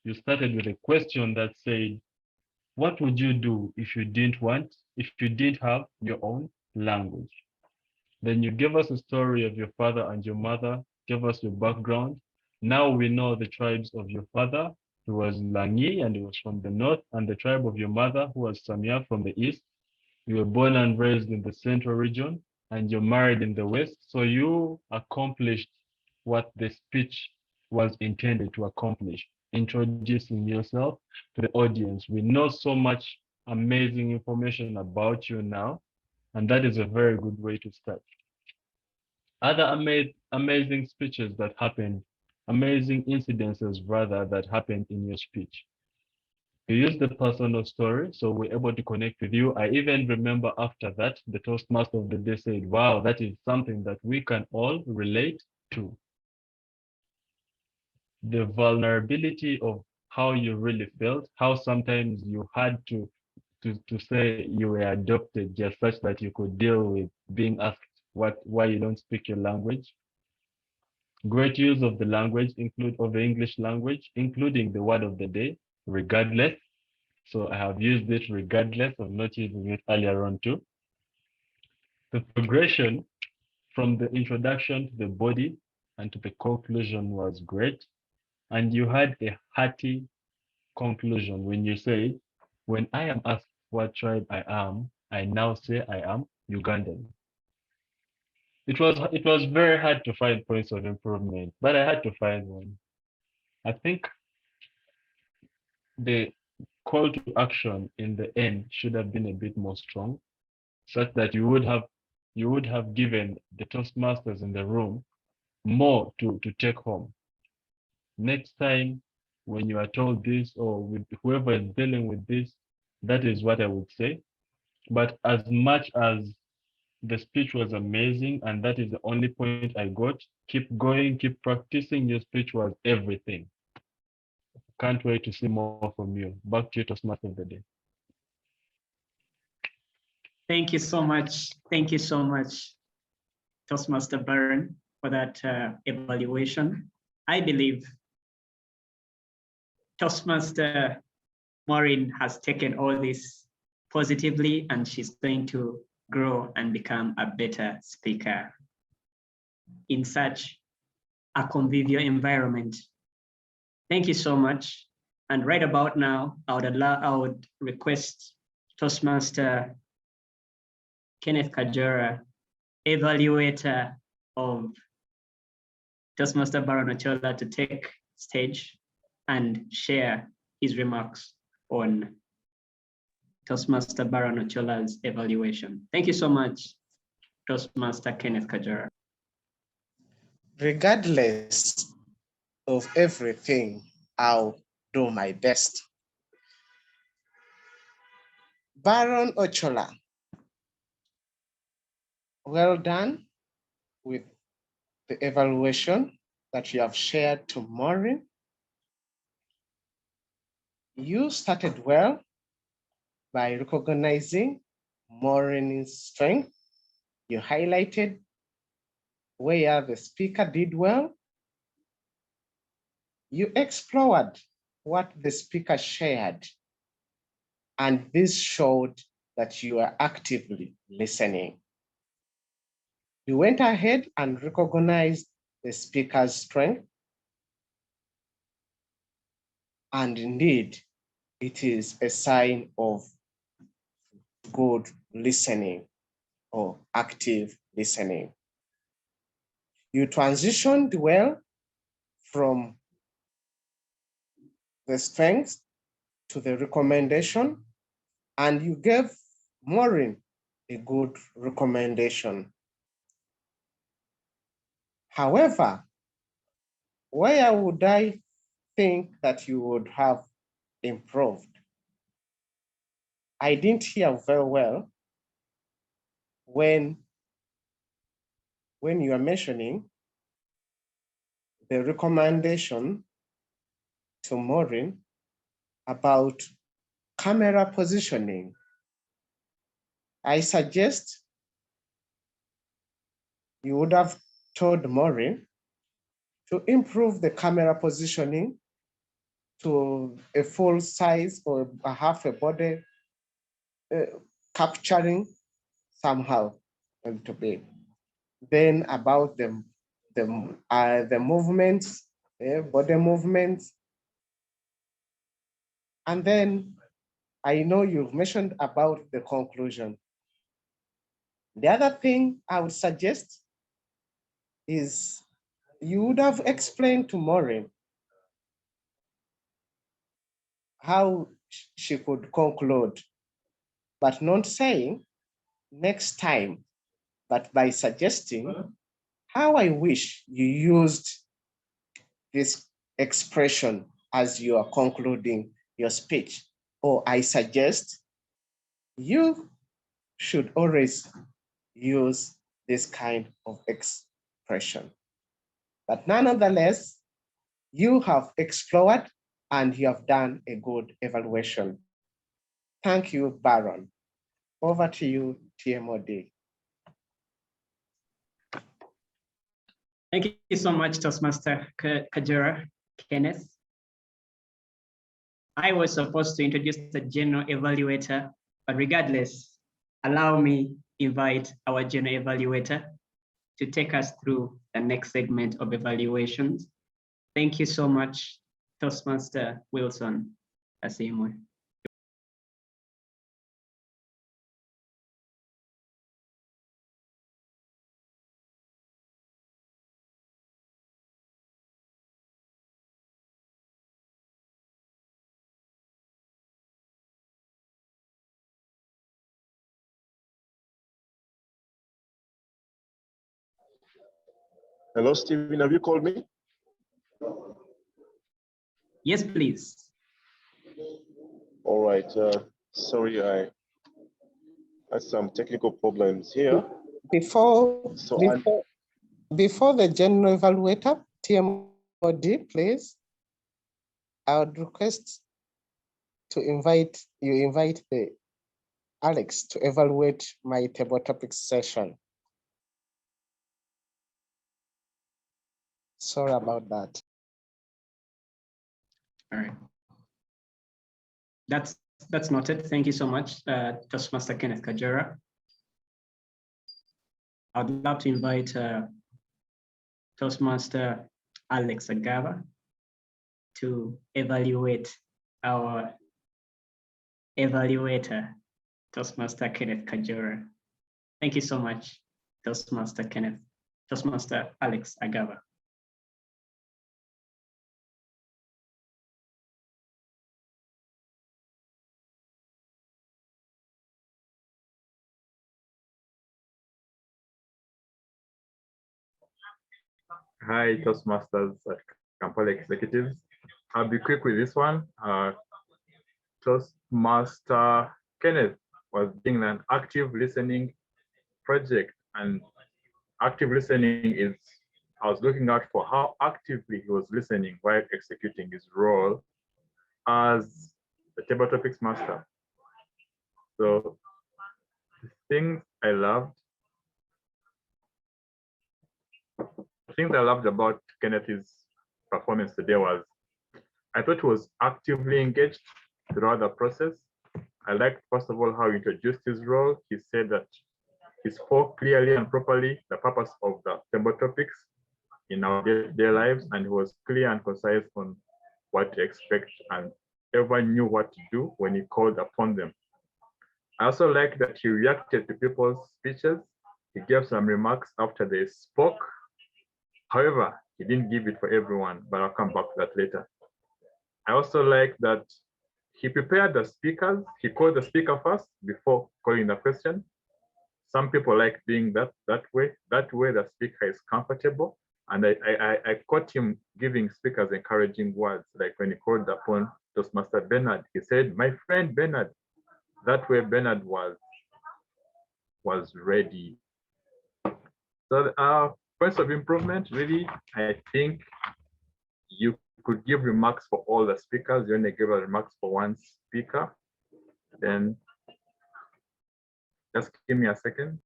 You started with a question that said, what would you do if you didn't have your own language? Then you gave us a story of your father and your mother, gave us your background. Now we know the tribes of your father, who was Langi and he was from the north, and the tribe of your mother, who was Samia from the east. You were born and raised in the central region and you're married in the west. So you accomplished what the speech was intended to accomplish, introducing yourself to the audience. We know so much amazing information about you now, and that is a very good way to start. Other amazing speeches that happened, amazing incidences rather that happened in your speech. You used the personal story, so we're able to connect with you. I even remember after that, the Toastmaster of the day said, wow, that is something that we can all relate to. The vulnerability of how you really felt, how sometimes you had to say you were adopted just such that you could deal with being asked why you don't speak your language. Great use of the language, of the English language, including the word of the day, regardless. So I have used it regardless of not using it earlier on too. The progression from the introduction to the body and to the conclusion was great. And you had a hearty conclusion when you say, when I am asked what tribe I am, I now say I am Ugandan. It was very hard to find points of improvement, but I had to find one. I think the call to action in the end should have been a bit more strong, such that you would have given the Toastmasters in the room more to take home. Next time, when you are told this, or with whoever is dealing with this, That is what I would say. But as much as the speech was amazing, and that is the only point I got, keep going, keep practicing. Your speech was everything. Can't wait to see more from you. Back to you, Toastmaster of the day. Thank you so much. Thank you so much, Toastmaster Baron, for that evaluation. I believe Toastmaster Maureen has taken all this positively, and she's going to grow and become a better speaker in such a convivial environment. Thank you so much. And right about now, I would request Toastmaster Kenneth Kajora, evaluator of Toastmaster Baron Ochola, to take stage and share his remarks on Toastmaster Baron Ochola's evaluation. Thank you so much, Toastmaster Kenneth Kajora. Regardless of everything, I'll do my best. Baron Ochola, well done with the evaluation that you have shared to Maureen. You started well by recognizing Maureen's strength. You highlighted where the speaker did well. You explored what the speaker shared, and this showed that you are actively listening. You went ahead and recognized the speaker's strength, and indeed, it is a sign of good listening or active listening. You transitioned well from the strengths to the recommendation, and you gave Maureen a good recommendation. However, where would I think that you would have improved? I didn't hear very well when you are mentioning the recommendation to Maureen about camera positioning. I suggest you would have told Maureen to improve the camera positioning to a full size or a half a body, capturing somehow a little bit. Then about the movements, body movements. And then I know you've mentioned about the conclusion. The other thing I would suggest is you would have explained to Maureen how she could conclude, but not saying next time, but by suggesting how I wish you used this expression as you are concluding your speech. Or I suggest you should always use this kind of expression. But nonetheless, you have explored and you have done a good evaluation. Thank you, Baron. Over to you, TMOD. Thank you so much, Toastmaster Kajora Kenneth. I was supposed to introduce the general evaluator, but regardless, allow me invite our general evaluator to take us through the next segment of evaluations. Thank you so much, Toastmaster Wilson Asimwe. Hello, Stephen, have you called me? Yes, please. All right. Sorry, I had some technical problems here. Before, So before the general evaluator, TMOD, please, I would request to invite the Alex to evaluate my table topics session. Sorry about that. All right. That's noted. Thank you so much, Toastmaster Kenneth Kajora. I'd love to invite Toastmaster Alex Agava to evaluate our evaluator, Toastmaster Kenneth Kajora. Thank you so much, Toastmaster Alex Agava. Hi, Toastmasters at Kampala Executives. I'll be quick with this one. Toastmaster Kenneth was doing an active listening project, and active listening is, I was looking out for how actively he was listening while executing his role as the table topics master. So the things I loved about Kenneth's performance today was, I thought he was actively engaged throughout the process. I liked, first of all, how he introduced his role. He said that he spoke clearly and properly the purpose of the table topics in our day-to-day lives, and he was clear and concise on what to expect, and everyone knew what to do when he called upon them. I also like that he reacted to people's speeches. He gave some remarks after they spoke. However, he didn't give it for everyone, but I'll come back to that later. I also like that he prepared the speakers. He called the speaker first before calling the question. Some people like being that way. That way the speaker is comfortable. And I caught him giving speakers encouraging words, like when he called upon Toastmaster Bernard, he said, "My friend Bernard." That way Bernard was ready. So points of improvement, really, I think you could give remarks for all the speakers. You only give a remarks for one speaker. Then just give me a second.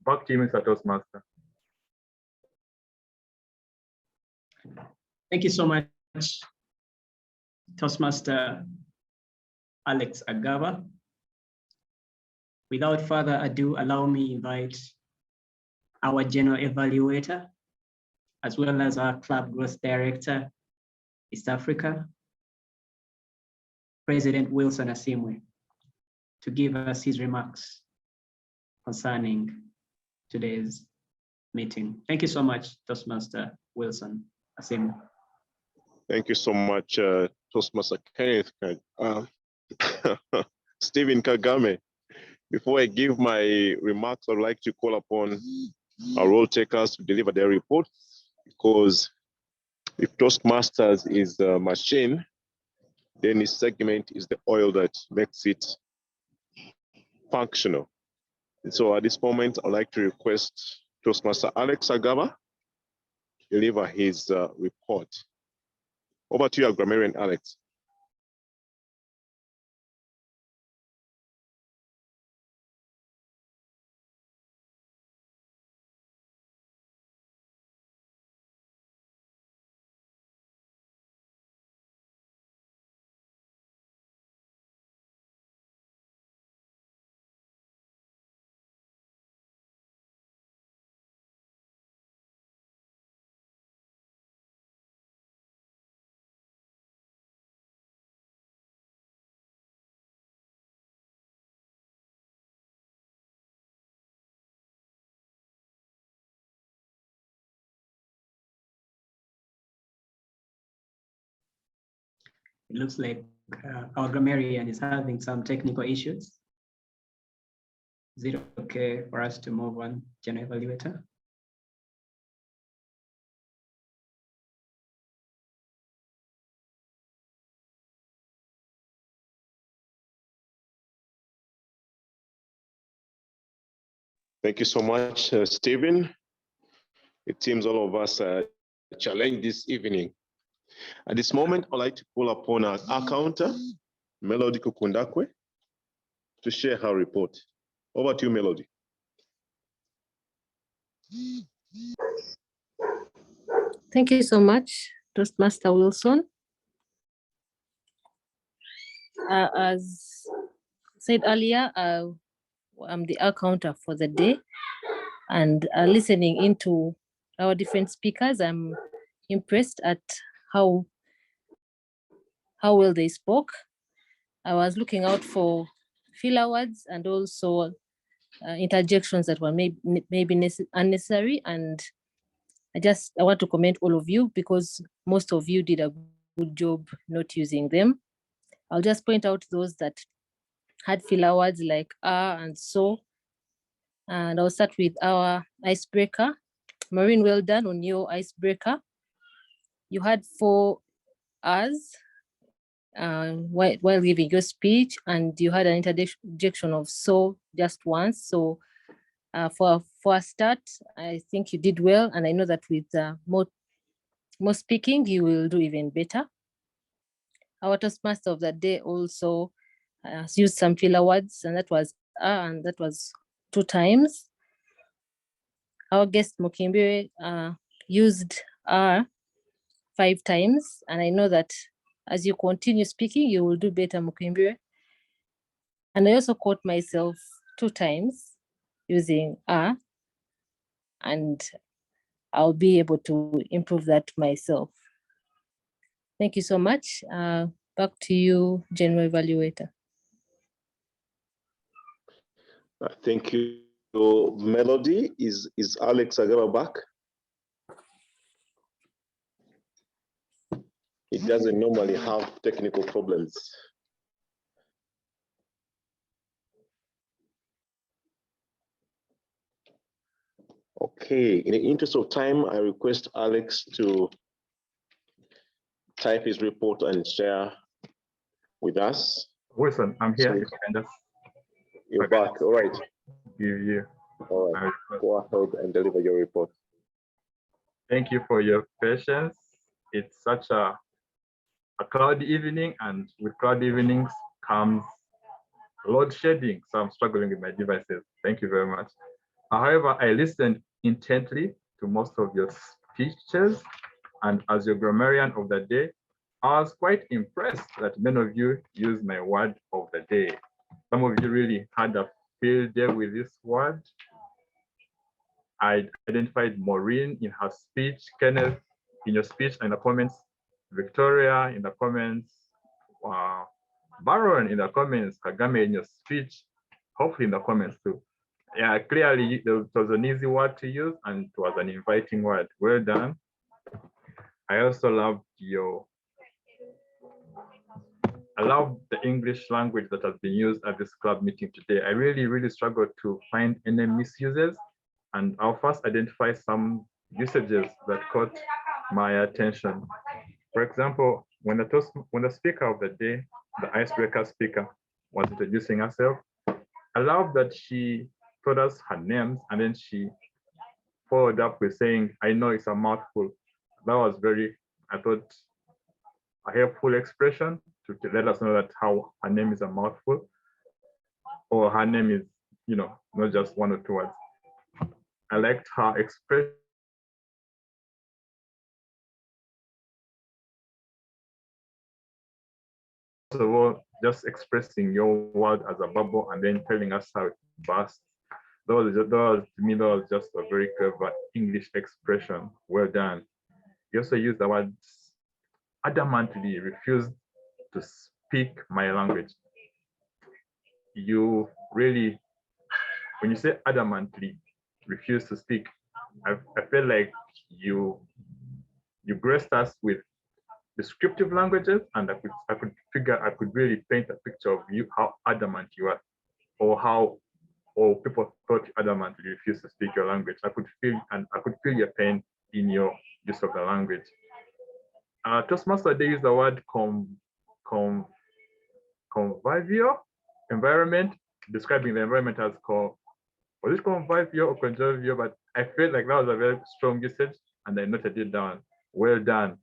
Back to you, Mr. Toastmaster. Thank you so much, Toastmaster Alex Agava. Without further ado, allow me invite our general evaluator, as well as our club growth director, East Africa, President Wilson Asimwe, to give us his remarks concerning today's meeting. Thank you so much, Toastmaster Wilson Asimwe. thank you so much, Toastmaster Kenneth. Stephen Kagame. Before I give my remarks, I'd like to call upon our role takers to deliver their report, because if Toastmasters is a machine, then this segment is the oil that makes it functional. And so at this moment, I'd like to request Toastmaster Alex Agava to deliver his report. Over to you, grammarian Alex. It looks like our grammarian is having some technical issues. Is it okay for us to move on, General Evaluator? Thank you so much, Stephen. It seems all of us are challenged this evening. At this moment, I'd like to call upon our counter, Melody Kukundakwe, to share her report. Over to you, Melody. Thank you so much, Toastmaster Wilson. As said earlier, I'm the accountant for the day, and listening into our different speakers, I'm impressed at how well they spoke. I was looking out for filler words and also interjections that were maybe unnecessary, and I want to commend all of you because most of you did a good job not using them. I'll just point out those that had filler words like and so. And I'll start with our icebreaker. Maureen, well done on your icebreaker. You had 4 R's while giving your speech, and you had an interjection of so just once. So for a start, I think you did well, and I know that with more speaking, you will do even better. Our Toastmaster of the day also used some filler words, and that was and that was 2 times. Our guest Mukimbire used 5 times, and I know that as you continue speaking, you will do better, Mukimbire. And I also caught myself 2 times using and I'll be able to improve that myself. Thank you so much. Back to you, General Evaluator. Thank you, Melody. Is Alex Agaba back? He doesn't normally have technical problems. Okay, in the interest of time, I request Alex to type his report and share with us. Wilson, I'm here. So, you're back, all right. Give you. All right, go ahead and deliver your report. Thank you for your patience. It's such a cloudy evening, and with cloudy evenings comes load shedding. So I'm struggling with my devices. Thank you very much. However, I listened intently to most of your speeches, and as your grammarian of the day, I was quite impressed that many of you used my word of the day. Some of you really had a field day with this word. I identified Maureen in her speech, Kenneth in your speech and the comments, Victoria in the comments, Baron in the comments, Kagame in your speech, hopefully in the comments too. Yeah, clearly it was an easy word to use and it was an inviting word. Well done. I also loved I love the English language that has been used at this club meeting today. I really struggled to find any misuses, and I'll first identify some usages that caught my attention. For example, when the speaker of the day, the icebreaker speaker, was introducing herself, I love that she told us her names and then she followed up with saying, "I know it's a mouthful." That was I thought, a helpful expression to let us know that how her name is a mouthful, or her name is, not just 1 or 2 words. I liked her expression. First of all, just expressing your word as a bubble and then telling us how it bursts. That was just a very clever English expression. Well done. You also used the word adamantly refused to speak my language. You really, when you say adamantly refuse to speak, I feel like you graced us with descriptive languages, and I could really paint a picture of you, how adamant you are, or people thought you adamantly refused to speak your language. I could feel your pain in your use of the language. Toastmaster, they use the word convivial environment, describing the environment as Was it convivial or conjovial? But I felt like that was a very strong usage, and I noted it down. Well done.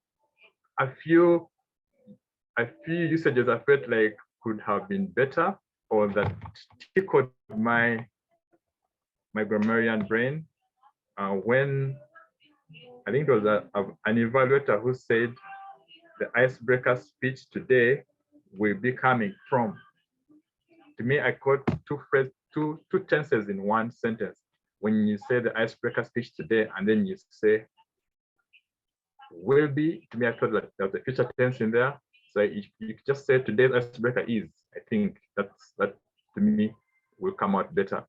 A few usages I felt like could have been better, or that tickled my grammarian brain. When I think it was an evaluator who said the icebreaker speech today will be coming from. To me, I caught two tenses in one sentence. When you say the icebreaker speech today, and then you say will be, to me, I thought that there was a future tense in there. So you just say today's icebreaker is. I think that to me will come out better.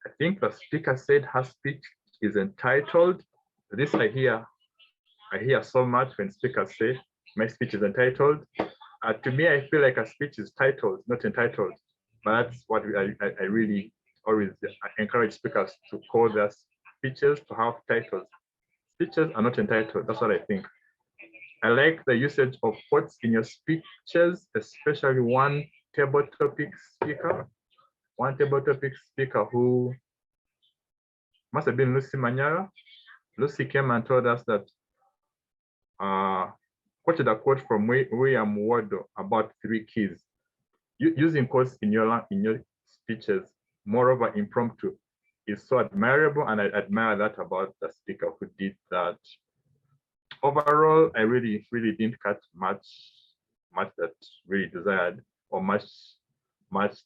I think the speaker said her speech is entitled. This I hear so much when speakers say my speech is entitled. To me, I feel like a speech is titled, not entitled. But that's what I really always encourage speakers to call their speeches to have titles. Speeches are not entitled. That's what I think. I like the usage of quotes in your speeches, especially one table topic speaker who must have been Lucy Manyara. Lucy came and told us that quoted a quote from William Wardle about 3 keys. Using quotes in your speeches, moreover impromptu, is so admirable, and I admire that about the speaker who did that. Overall, I really didn't catch much that really desired, or much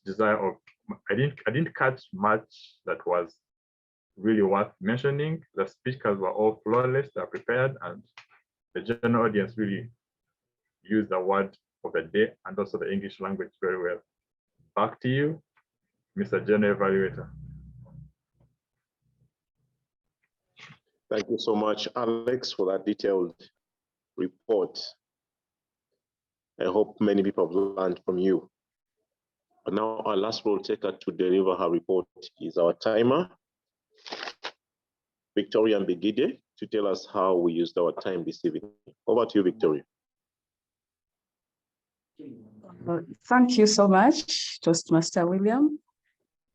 desire of. I didn't catch much that was really worth mentioning. The speakers were all flawless, they're prepared, and the general audience really used the word of the day and also the English language very well. Back to you, Mr. General Evaluator. Thank you so much, Alex, for that detailed report. I hope many people have learned from you. But now our last role taker to deliver her report is our timer, Victoria Mbigide, to tell us how we used our time this evening. Over to you, Victoria. Thank you so much, Toastmaster William.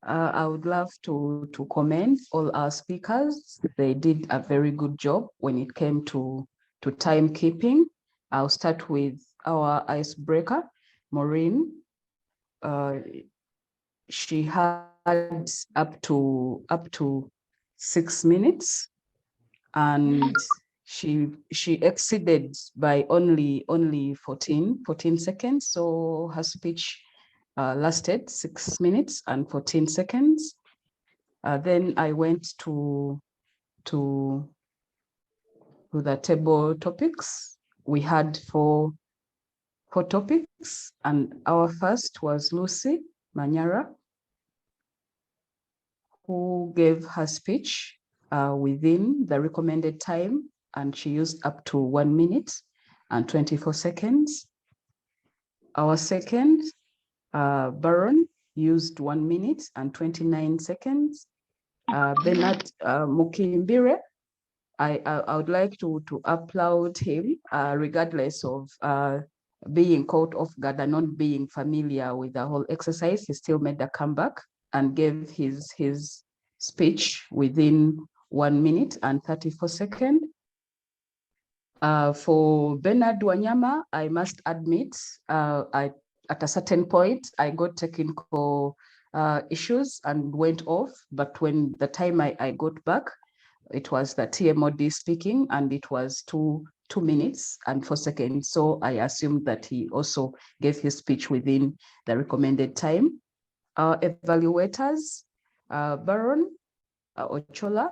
I would love to commend all our speakers. They did a very good job when it came to timekeeping. I'll start with our icebreaker, Maureen. She had up to 6 minutes, and she exceeded by only 14 seconds. So her speech lasted 6 minutes and 14 seconds. Then I went to the table topics. We had four topics, and our first was Lucy Manyara, who gave her speech within the recommended time, and she used up to 1 minute and 24 seconds. Our second, Baron, used 1 minute and 29 seconds. Bernard Mukimbire, I would like to applaud him, regardless of being caught off guard and not being familiar with the whole exercise. He still made a comeback and gave his speech within 1 minute and 34 seconds. For Bernard Wanyama, I must admit, at a certain point, I got technical issues and went off. But when the time I got back, it was the TMOD speaking, and it was 2 minutes and 4 seconds. So I assumed that he also gave his speech within the recommended time. Our evaluators, Baron Ochola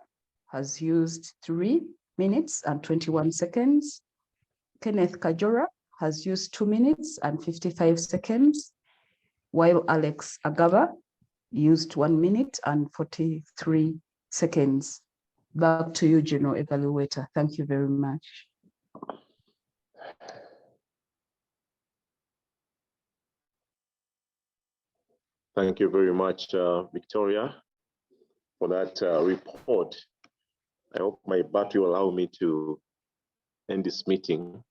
has used 3 minutes and 21 seconds. Kenneth Kajora has used 2 minutes and 55 seconds, while Alex Agava used 1 minute and 43 seconds. Back to you, General Evaluator. Thank you very much. Thank you very much, Victoria, for that report. I hope my battery will allow me to end this meeting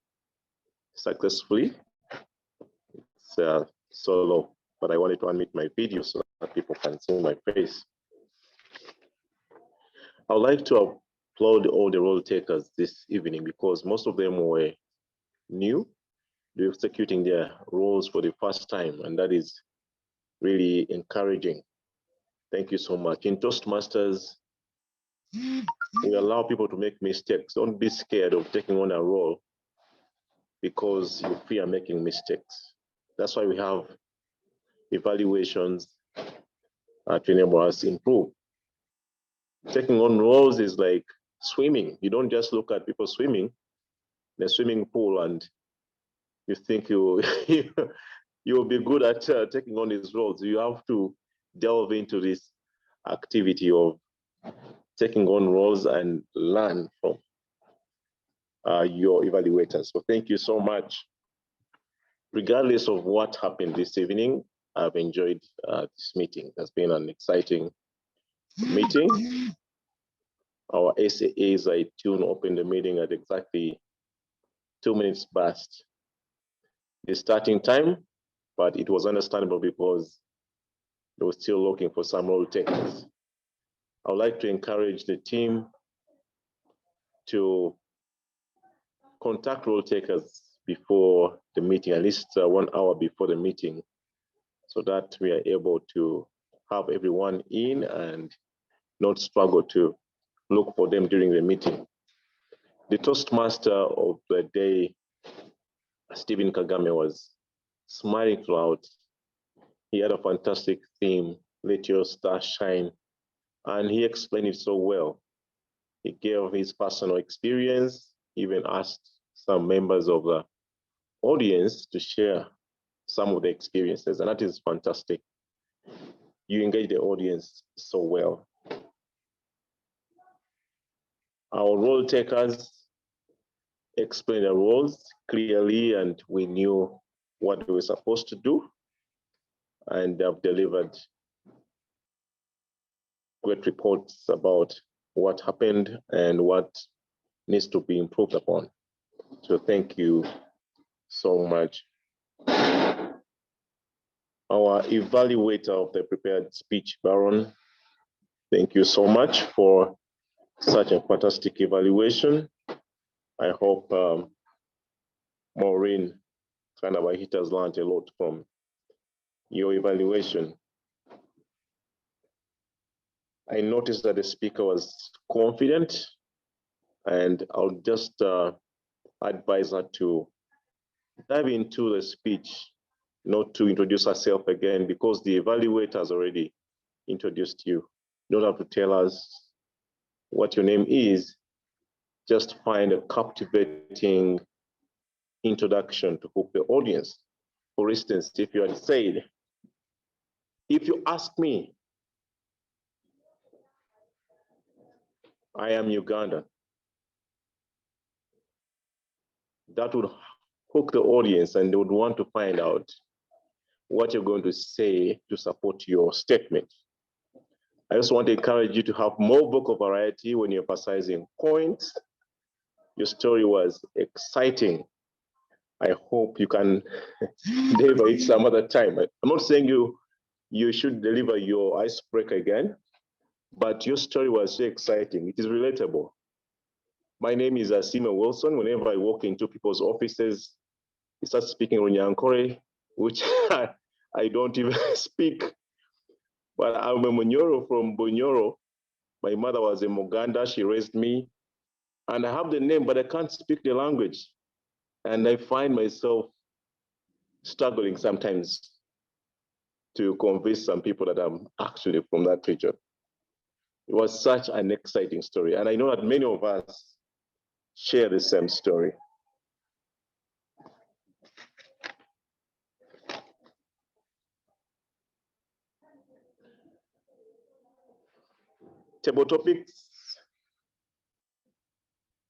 successfully. It's a solo but I wanted to unmute my video so that people can see my face. I would like to applaud all the role takers this evening because most of them were new. They're executing their roles for the first time, and that is really encouraging. Thank you so much. In Toastmasters, we allow people to make mistakes. Don't be scared of taking on a role because you fear making mistakes. That's why we have evaluations to enable us to improve. Taking on roles is like swimming. You don't just look at people swimming in a swimming pool and you think you'll be good at taking on these roles. You have to delve into this activity of taking on roles and learn from your evaluators. So thank you so much. Regardless of what happened this evening, I've enjoyed this meeting. It has been an exciting meeting. Our SAAs, I tuned opened the meeting at exactly 2 minutes past the starting time, but it was understandable because they were still looking for some role takers. I would like to encourage the team to contact role takers before the meeting, at least 1 hour before the meeting, so that we are able to have everyone in and not struggle to look for them during the meeting. The Toastmaster of the day, Stephen Kagame, was smiling throughout. He had a fantastic theme, Let Your Star Shine, and he explained it so well. He gave his personal experience, even asked some members of the audience to share some of the experiences, and that is fantastic. You engage the audience so well. Our role takers explained their roles clearly, and we knew what we were supposed to do, and have delivered great reports about what happened and what needs to be improved upon. So thank you so much. Our evaluator of the prepared speech, Baron, thank you so much for such a fantastic evaluation. I hope Maureen Kanabahita has learned a lot from your evaluation. I noticed that the speaker was confident, and I'll just advise her to dive into the speech, not to introduce herself again, because the evaluator has already introduced you. You don't have to tell us what your name is. Just find a captivating introduction to hook the audience. For instance, if you had said, if you ask me, I am Ugandan, that would hook the audience and they would want to find out what you're going to say to support your statement. I just want to encourage you to have more vocal variety when you're emphasizing points. Your story was exciting. I hope you can deliver it some other time. I'm not saying you should deliver your icebreaker again, but your story was so exciting. It is relatable. My name is Asima Wilson. Whenever I walk into people's offices, they start speaking Runyankore, which I don't even speak. But I'm a Munyoro from Bunyoro. My mother was a Muganda. She raised me. And I have the name, but I can't speak the language. And I find myself struggling sometimes to convince some people that I'm actually from that region. It was such an exciting story. And I know that many of us share the same story. Table topics.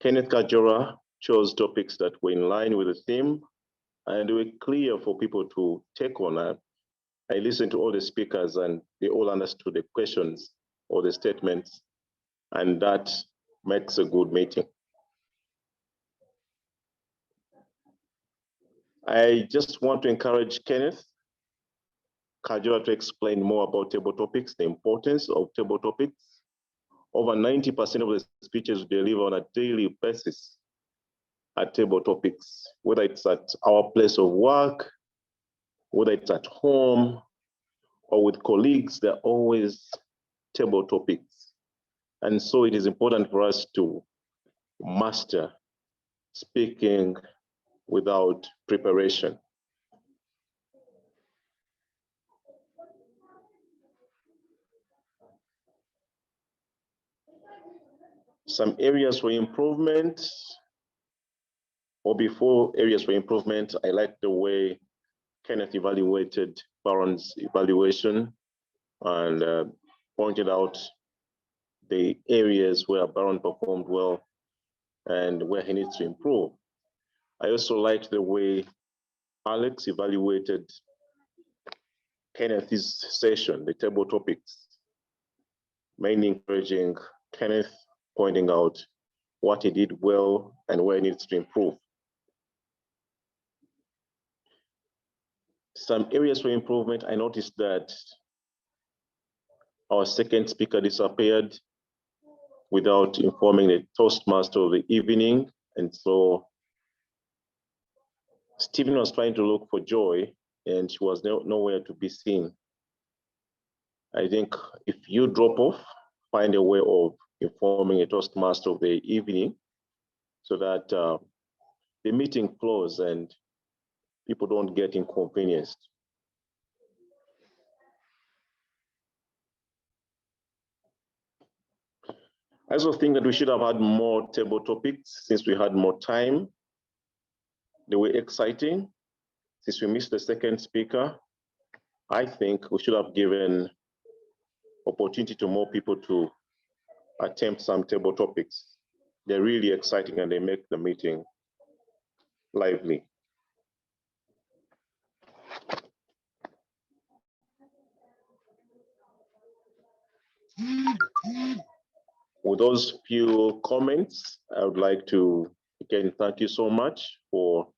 Kenneth Kajora chose topics that were in line with the theme and were clear for people to take on. I listened to all the speakers and they all understood the questions or the statements, and that makes a good meeting. I just want to encourage Kenneth Kajua to explain more about table topics, the importance of table topics. Over 90% of the speeches we deliver on a daily basis are table topics, whether it's at our place of work, whether it's at home, or with colleagues, they're always table topics. And so it is important for us to master speaking without preparation. Some areas for improvement, or before areas for improvement, I like the way Kenneth evaluated Baron's evaluation and pointed out the areas where Baron performed well and where he needs to improve. I also liked the way Alex evaluated Kenneth's session, the table topics, mainly encouraging Kenneth, pointing out what he did well and where he needs to improve. Some areas for improvement, I noticed that our second speaker disappeared without informing the toastmaster of the evening. And so Stephen was trying to look for Joy and she was nowhere to be seen. I think if you drop off, find a way of informing a toastmaster of the evening so that the meeting flows and people don't get inconvenienced. I also think that we should have had more table topics since we had more time. They were exciting. Since we missed the second speaker, I think we should have given opportunity to more people to attempt some table topics. They're really exciting and they make the meeting lively. With those few comments, I would like to again thank you so much for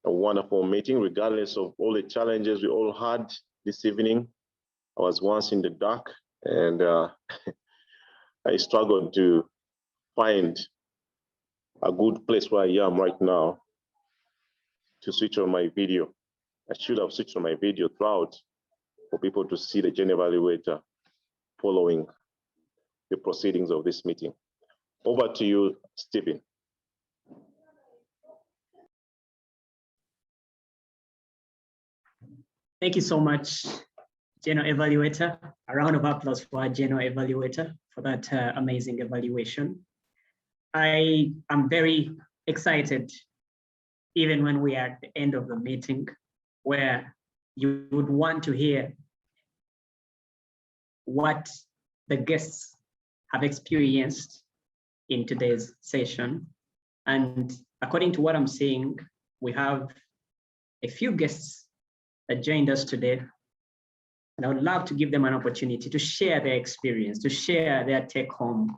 a wonderful meeting, regardless of all the challenges we all had this evening. I was once in the dark and I struggled to find a good place where I am right now to switch on my video. I should have switched on my video throughout for people to see the Gen Evaluator following the proceedings of this meeting. Over to you, Stephen. Thank you so much, General Evaluator. A round of applause for our General Evaluator for that amazing evaluation. I am very excited, even when we are at the end of the meeting, where you would want to hear what the guests have experienced in today's session. And according to what I'm seeing, we have a few guests that joined us today. And I would love to give them an opportunity to share their experience, to share their take-home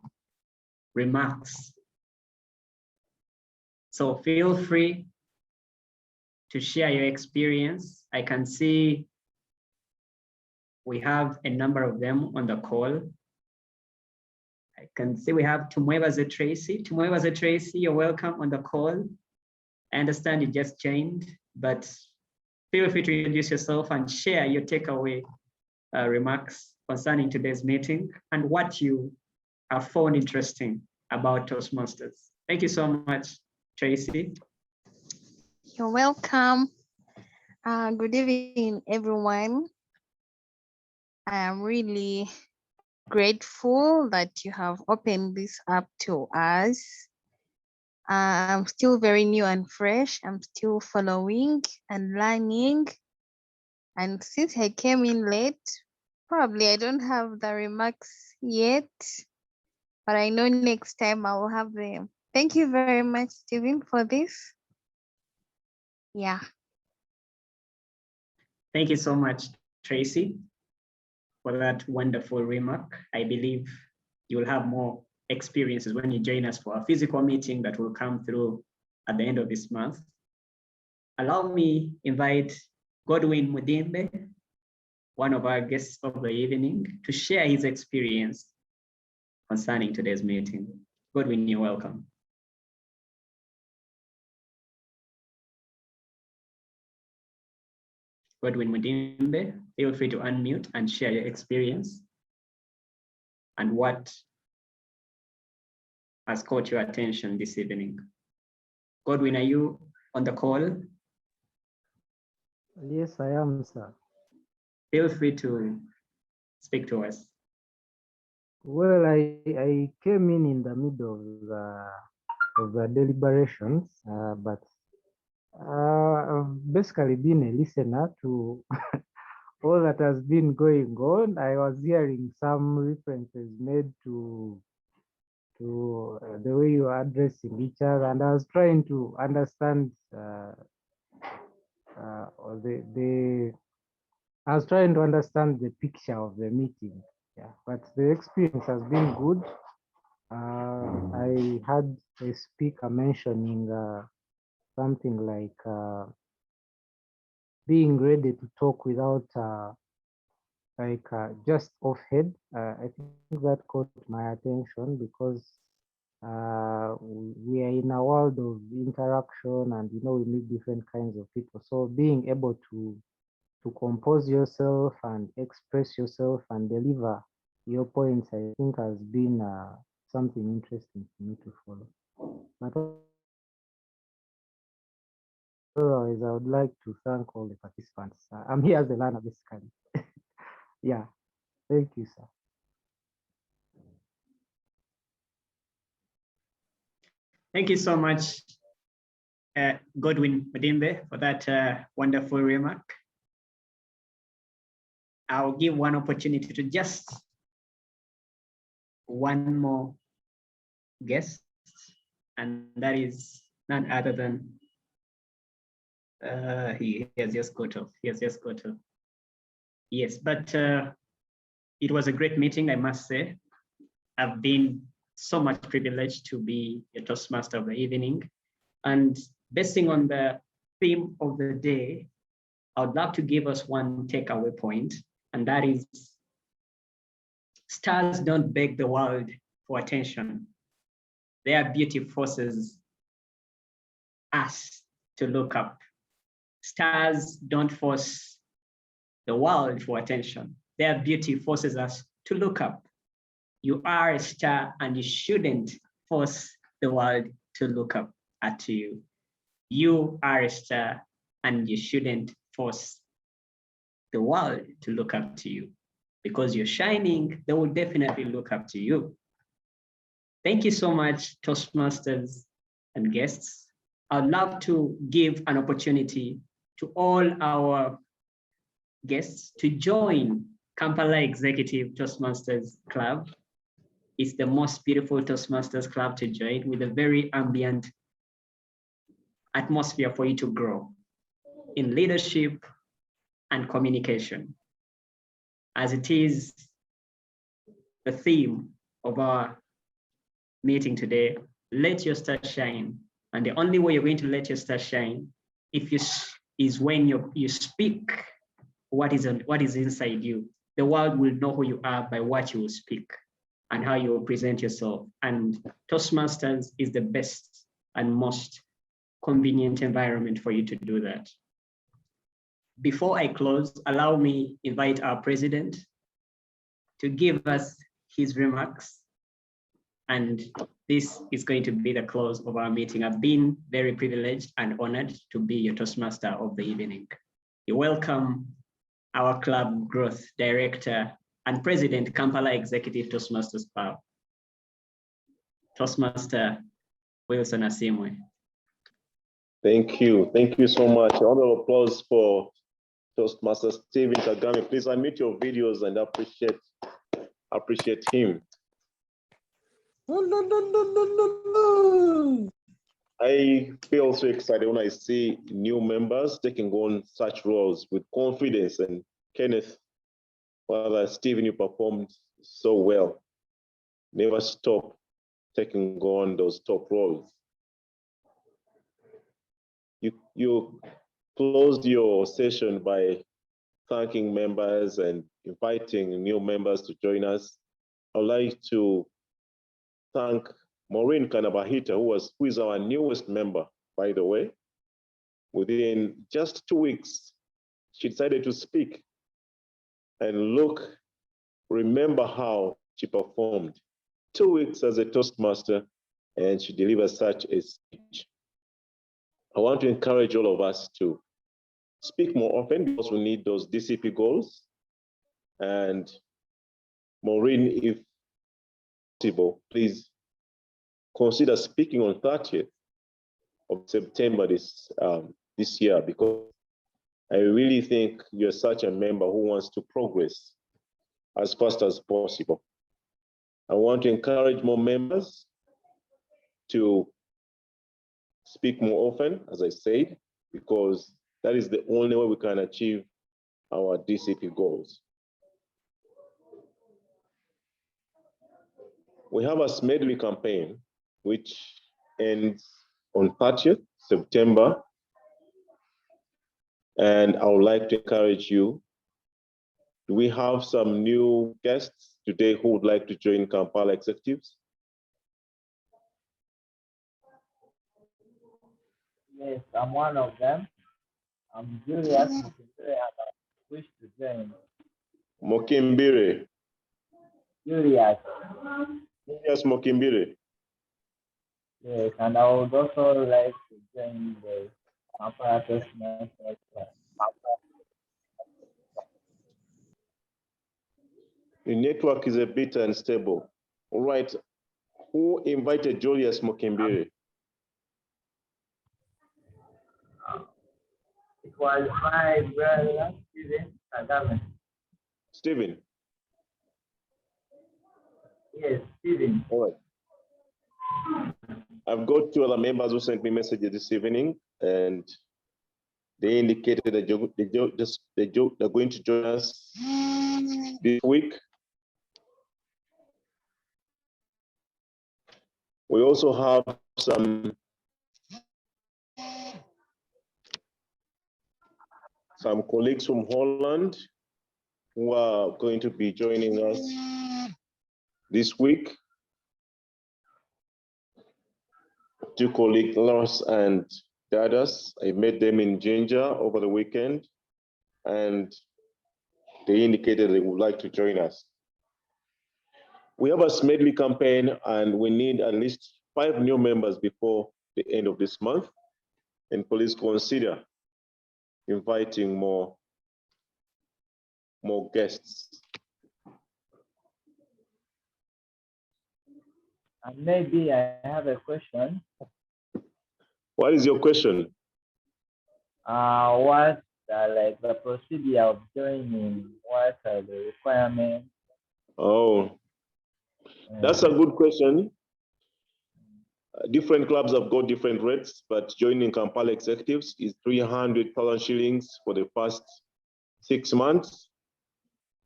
remarks. So feel free to share your experience. I can see we have a number of them on the call. I can see we have Tumwebaze Tracy. Tumwebaze Tracy, you're welcome on the call. I understand you just joined, but feel free to introduce yourself and share your takeaway remarks concerning today's meeting and what you have found interesting about Toastmasters. Thank you so much, Tracy. You're welcome. Good evening, everyone. I am really grateful that you have opened this up to us. I'm still very new and fresh. I'm still following and learning. And since I came in late, probably I don't have the remarks yet, but I know next time I will have them. Thank you very much, Stephen, for this. Yeah. Thank you so much, Tracy, for that wonderful remark. I believe you will have more experiences when you join us for a physical meeting that will come through at the end of this month. Allow me invite Godwin Mudimbe one of our guests of the evening, to share his experience concerning today's meeting. Godwin, you're welcome. Godwin Mudimbe, feel free to unmute and share your experience and what has caught your attention this evening. Godwin, are you on the call? Yes, I am, sir. Feel free to speak to us. Well, I came in the middle of the deliberations, but I've basically been a listener to all that has been going on. I was hearing some references made to the way you are addressing each other, and I was trying to understand I was trying to understand the picture of the meeting. Yeah, but the experience has been good. I had a speaker mentioning something like being ready to talk without just off head. I think that caught my attention because we are in a world of interaction, and we meet different kinds of people. So being able to compose yourself and express yourself and deliver your points, I think has been something interesting for me to follow. But otherwise, I would like to thank all the participants. I'm here as a learner, basically. Yeah, thank you, sir. Thank you so much, Godwin Mudimbe, for that wonderful remark. I'll give one opportunity to just one more guest, and that is none other than he has just got off. He has just got off. Yes, but it was a great meeting, I must say. I've been so much privileged to be a Toastmaster of the evening. And basing on the theme of the day, I would love to give us one takeaway point, and that is stars don't beg the world for attention. Their beauty forces us to look up. Stars don't force the world for attention. Their beauty forces us to look up. You are a star and you shouldn't force the world to look up at you. You are a star and you shouldn't force the world to look up to you. Because you're shining, they will definitely look up to you. Thank you so much, Toastmasters and guests. I'd love to give an opportunity to all our guests to join Kampala Executive Toastmasters Club. It's the most beautiful Toastmasters Club to join, with a very ambient atmosphere for you to grow in leadership and communication. As it is the theme of our meeting today, let your star shine. And the only way you're going to let your star shine is when you speak what is inside you. The world will know who you are by what you will speak and how you will present yourself. And Toastmasters is the best and most convenient environment for you to do that. Before I close, allow me invite our president to give us his remarks. And this is going to be the close of our meeting. I've been very privileged and honored to be your Toastmaster of the evening. You welcome our club growth director and president, Kampala Executive Toastmasters Club, Toastmaster Wilson Asimwe. Thank you. Thank you so much. A round of applause for Toastmaster Stephen Kagame. Please unmute your videos and appreciate him. I feel so excited when I see new members taking on such roles with confidence. And Kenneth, Father Stephen, you performed so well. Never stop taking on those top roles. You closed your session by thanking members and inviting new members to join us, I'd like to thank Maureen Kanabahita, who is our newest member, by the way. Within just 2 weeks, she decided to speak. And look, remember how she performed. 2 weeks as a Toastmaster, and she delivered such a speech. I want to encourage all of us to speak more often because we need those DCP goals. And Maureen, if possible, please consider speaking on 30th of September this year, because I really think you're such a member who wants to progress as fast as possible. I want to encourage more members to speak more often, as I said, because that is the only way we can achieve our DCP goals. We have a Smedley campaign, which ends on 30th September. And I would like to encourage you. Do we have some new guests today who would like to join Kampala Executives? Yes, I'm one of them. I'm Julius Mokimbire, and I wish to join. Mokimbire. Julius. Julius Mokimbire. Yes, and I would also like to join the Kampala Toastmasters. The network is a bit unstable. All right. Who invited Julius Mokimbire? It was my brother, Stephen Kagame. Stephen? Yes, Stephen. All right. I've got 2 other members who sent me messages this evening, and they indicated that they're going to join us this week. We also have some colleagues from Holland who are going to be joining us this week. 2 colleagues, Lars and Dadas. I met them in Ginger over the weekend, and they indicated they would like to join us. We have a Smedley campaign, and we need at least 5 new members before the end of this month. And please consider inviting more guests. And maybe I have a question. What is your question? What like the procedure of joining? What are the requirements? Oh, that's a good question. Different clubs have got different rates, but joining Kampala Executives is 300,000 shillings for the first 6 months.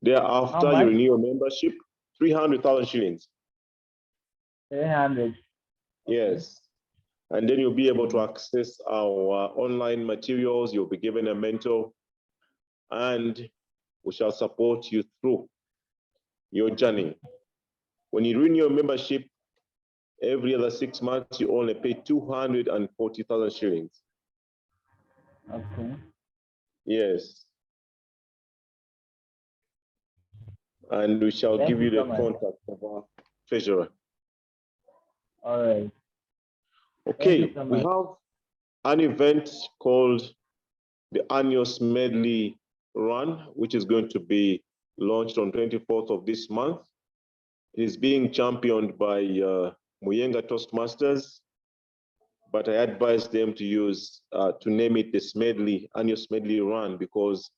Thereafter, you renew your membership, 300,000 shillings. 300. Yes. And then you'll be able to access our online materials. You'll be given a mentor, and we shall support you through your journey. When you renew your membership, every other 6 months, you only pay 240,000 shillings. Okay. Yes. And we shall give you the contact of our treasurer. All right. Okay, we have an event called the annual Smedley Run, which is going to be launched on 24th of this month. It is being championed by Muyenga Toastmasters, but I advise them to use, to name it the annual Smedley Run, because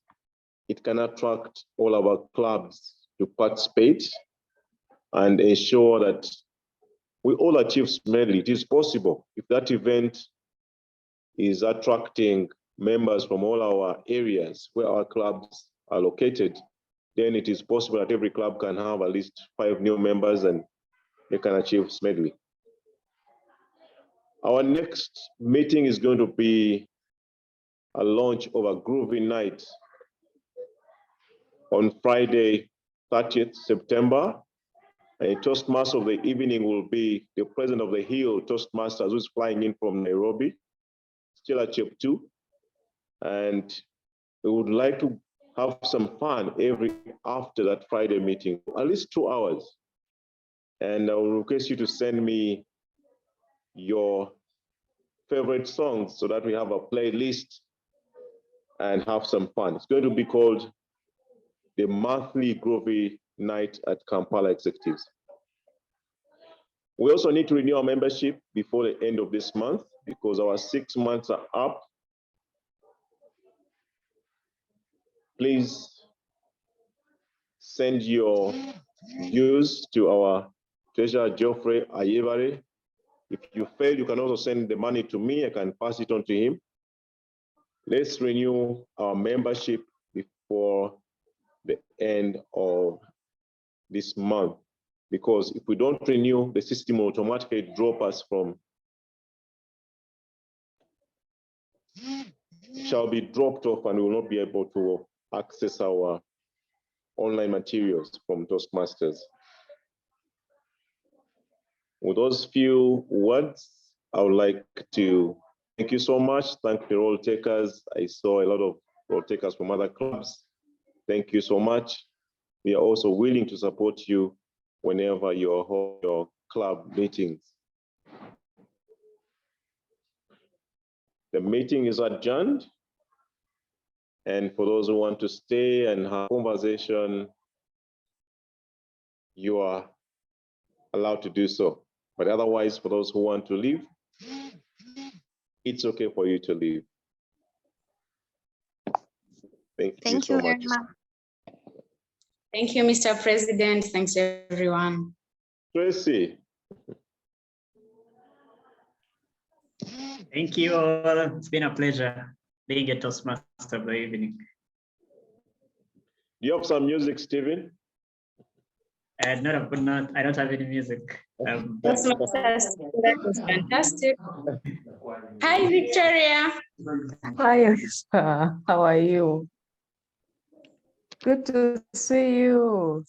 it can attract all our clubs to participate and ensure that we all achieve Smedley. It is possible. If that event is attracting members from all our areas where our clubs are located, then it is possible that every club can have at least 5 new members and they can achieve Smedley. Our next meeting is going to be a launch of a groovy night. on Friday, 30th September. A Toastmaster of the evening will be the president of the Hill Toastmasters, who's flying in from Nairobi, still at Sept 2. And we would like to have some fun after that Friday meeting, at least 2 hours. And I will request you to send me your favorite songs so that we have a playlist and have some fun. It's going to be called the monthly Groovy Night at Kampala Executives. We also need to renew our membership before the end of this month because our 6 months are up. Please send your views to our treasurer, Geoffrey Ayebare. If you fail, you can also send the money to me. I can pass it on to him. Let's renew our membership before the end of this month, because if we don't renew, the system will automatically drop us from, shall be dropped off, and we will not be able to access our online materials from Toastmasters. With those few words, I would like to thank you so much. Thank the role takers. I saw a lot of role takers from other clubs. Thank you so much. We are also willing to support you whenever you hold your club meetings. The meeting is adjourned. And for those who want to stay and have a conversation, you are allowed to do so. But otherwise, for those who want to leave, it's okay for you to leave. Thank you so much. Thank you, Mr. President. Thanks, everyone. Tracy. Thank you all. It's been a pleasure being a Toastmaster of the evening. Do you have some music, Stephen? No, I don't have any music. That was fantastic. Hi, Victoria. Hi, how are you? Good to see you.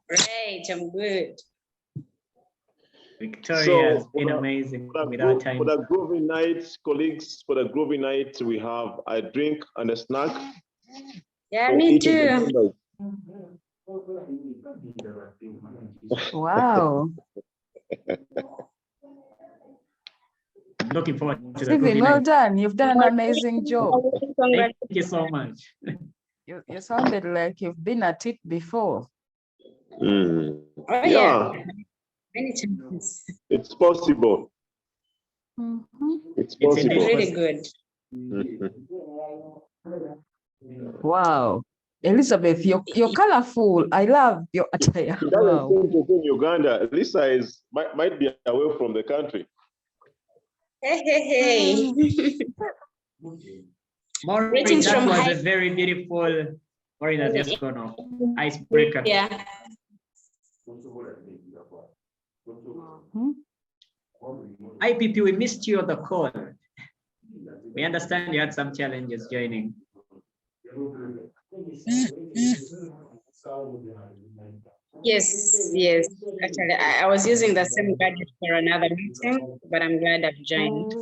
Great, I'm good. Victoria has been amazing with our time. For the Groovy Night, colleagues, for the Groovy Night, we have a drink and a snack. Yeah, me too. Wow. Looking forward to the Stephen, Groovy well Night. done. You've done an amazing job. Thank you so much. You sounded like you've been at it before. Oh, yeah. Many times. It's possible. It's possible. It's really good. Wow. Elizabeth, you're colorful. I love your attire. Wow. In Uganda, Lisa might be away from the country. Hey. Maureen, that was a very beautiful. Maureen has just gone off. Icebreaker. Yeah. IPP, we missed you on the call. We understand you had some challenges joining. Yes. Actually, I was using the same gadget for another meeting, but I'm glad I've joined.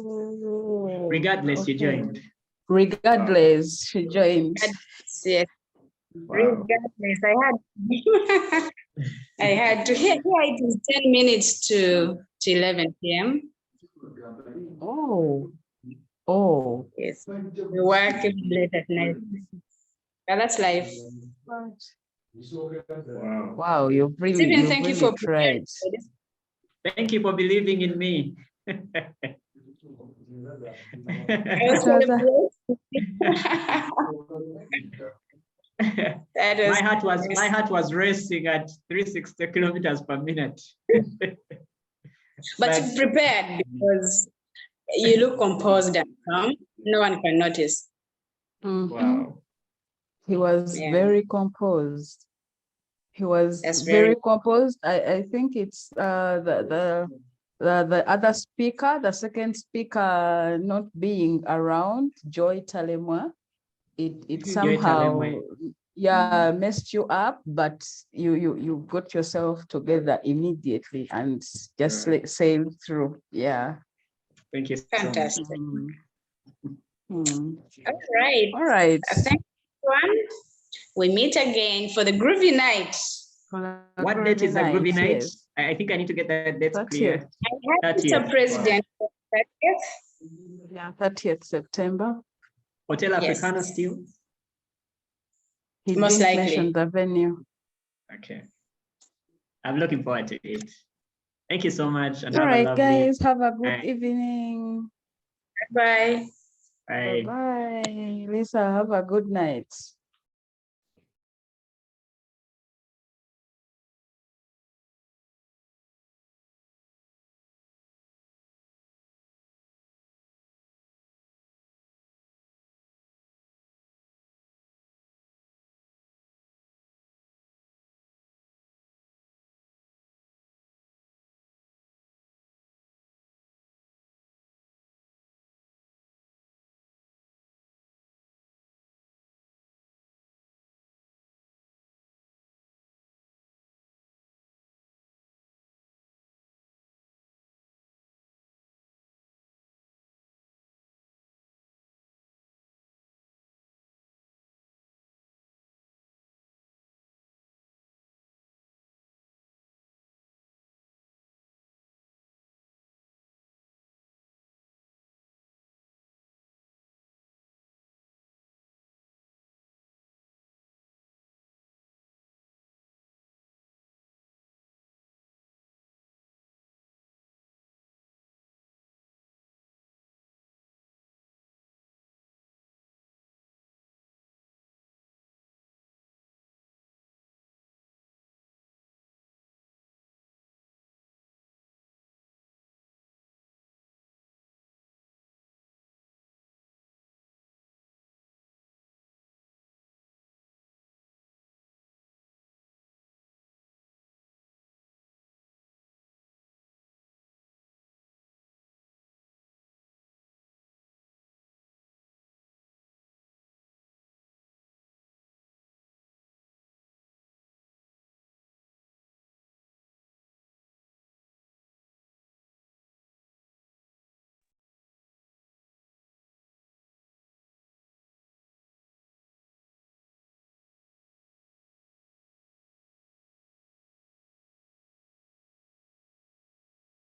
Regardless, you joined. Regardless, she joined. Yes. Wow. Regardless, I had to. Here it is 10 minutes to 11 p.m. Oh. Yes. We work late at night. But that's life. Wow, you've really, thank you really for tried. Thank you for believing in me. My heart was racing at 360 kilometers per minute. But you prepared because you look composed and calm. No one can notice. Wow. He was very composed. He was very composed. I think it's the other speaker, the second speaker not being around, Joy Talemwa. It somehow, messed you up, but you got yourself together immediately and just sailed through. Yeah. Thank you. Fantastic. Mm. All right. All right. Thank you, everyone. We meet again for the groovy night. What date is the groovy night? Yes. I think I need to get that date clear. I have Mr. President. Yeah, 30th September. Hotel Yes. Africana still? He Most didn't likely. mention the venue. Okay. I'm looking forward to it. Thank you so much. And All have a right, lovely guys, have a good night. evening. Bye. Bye. Bye-bye. Lisa, have a good night.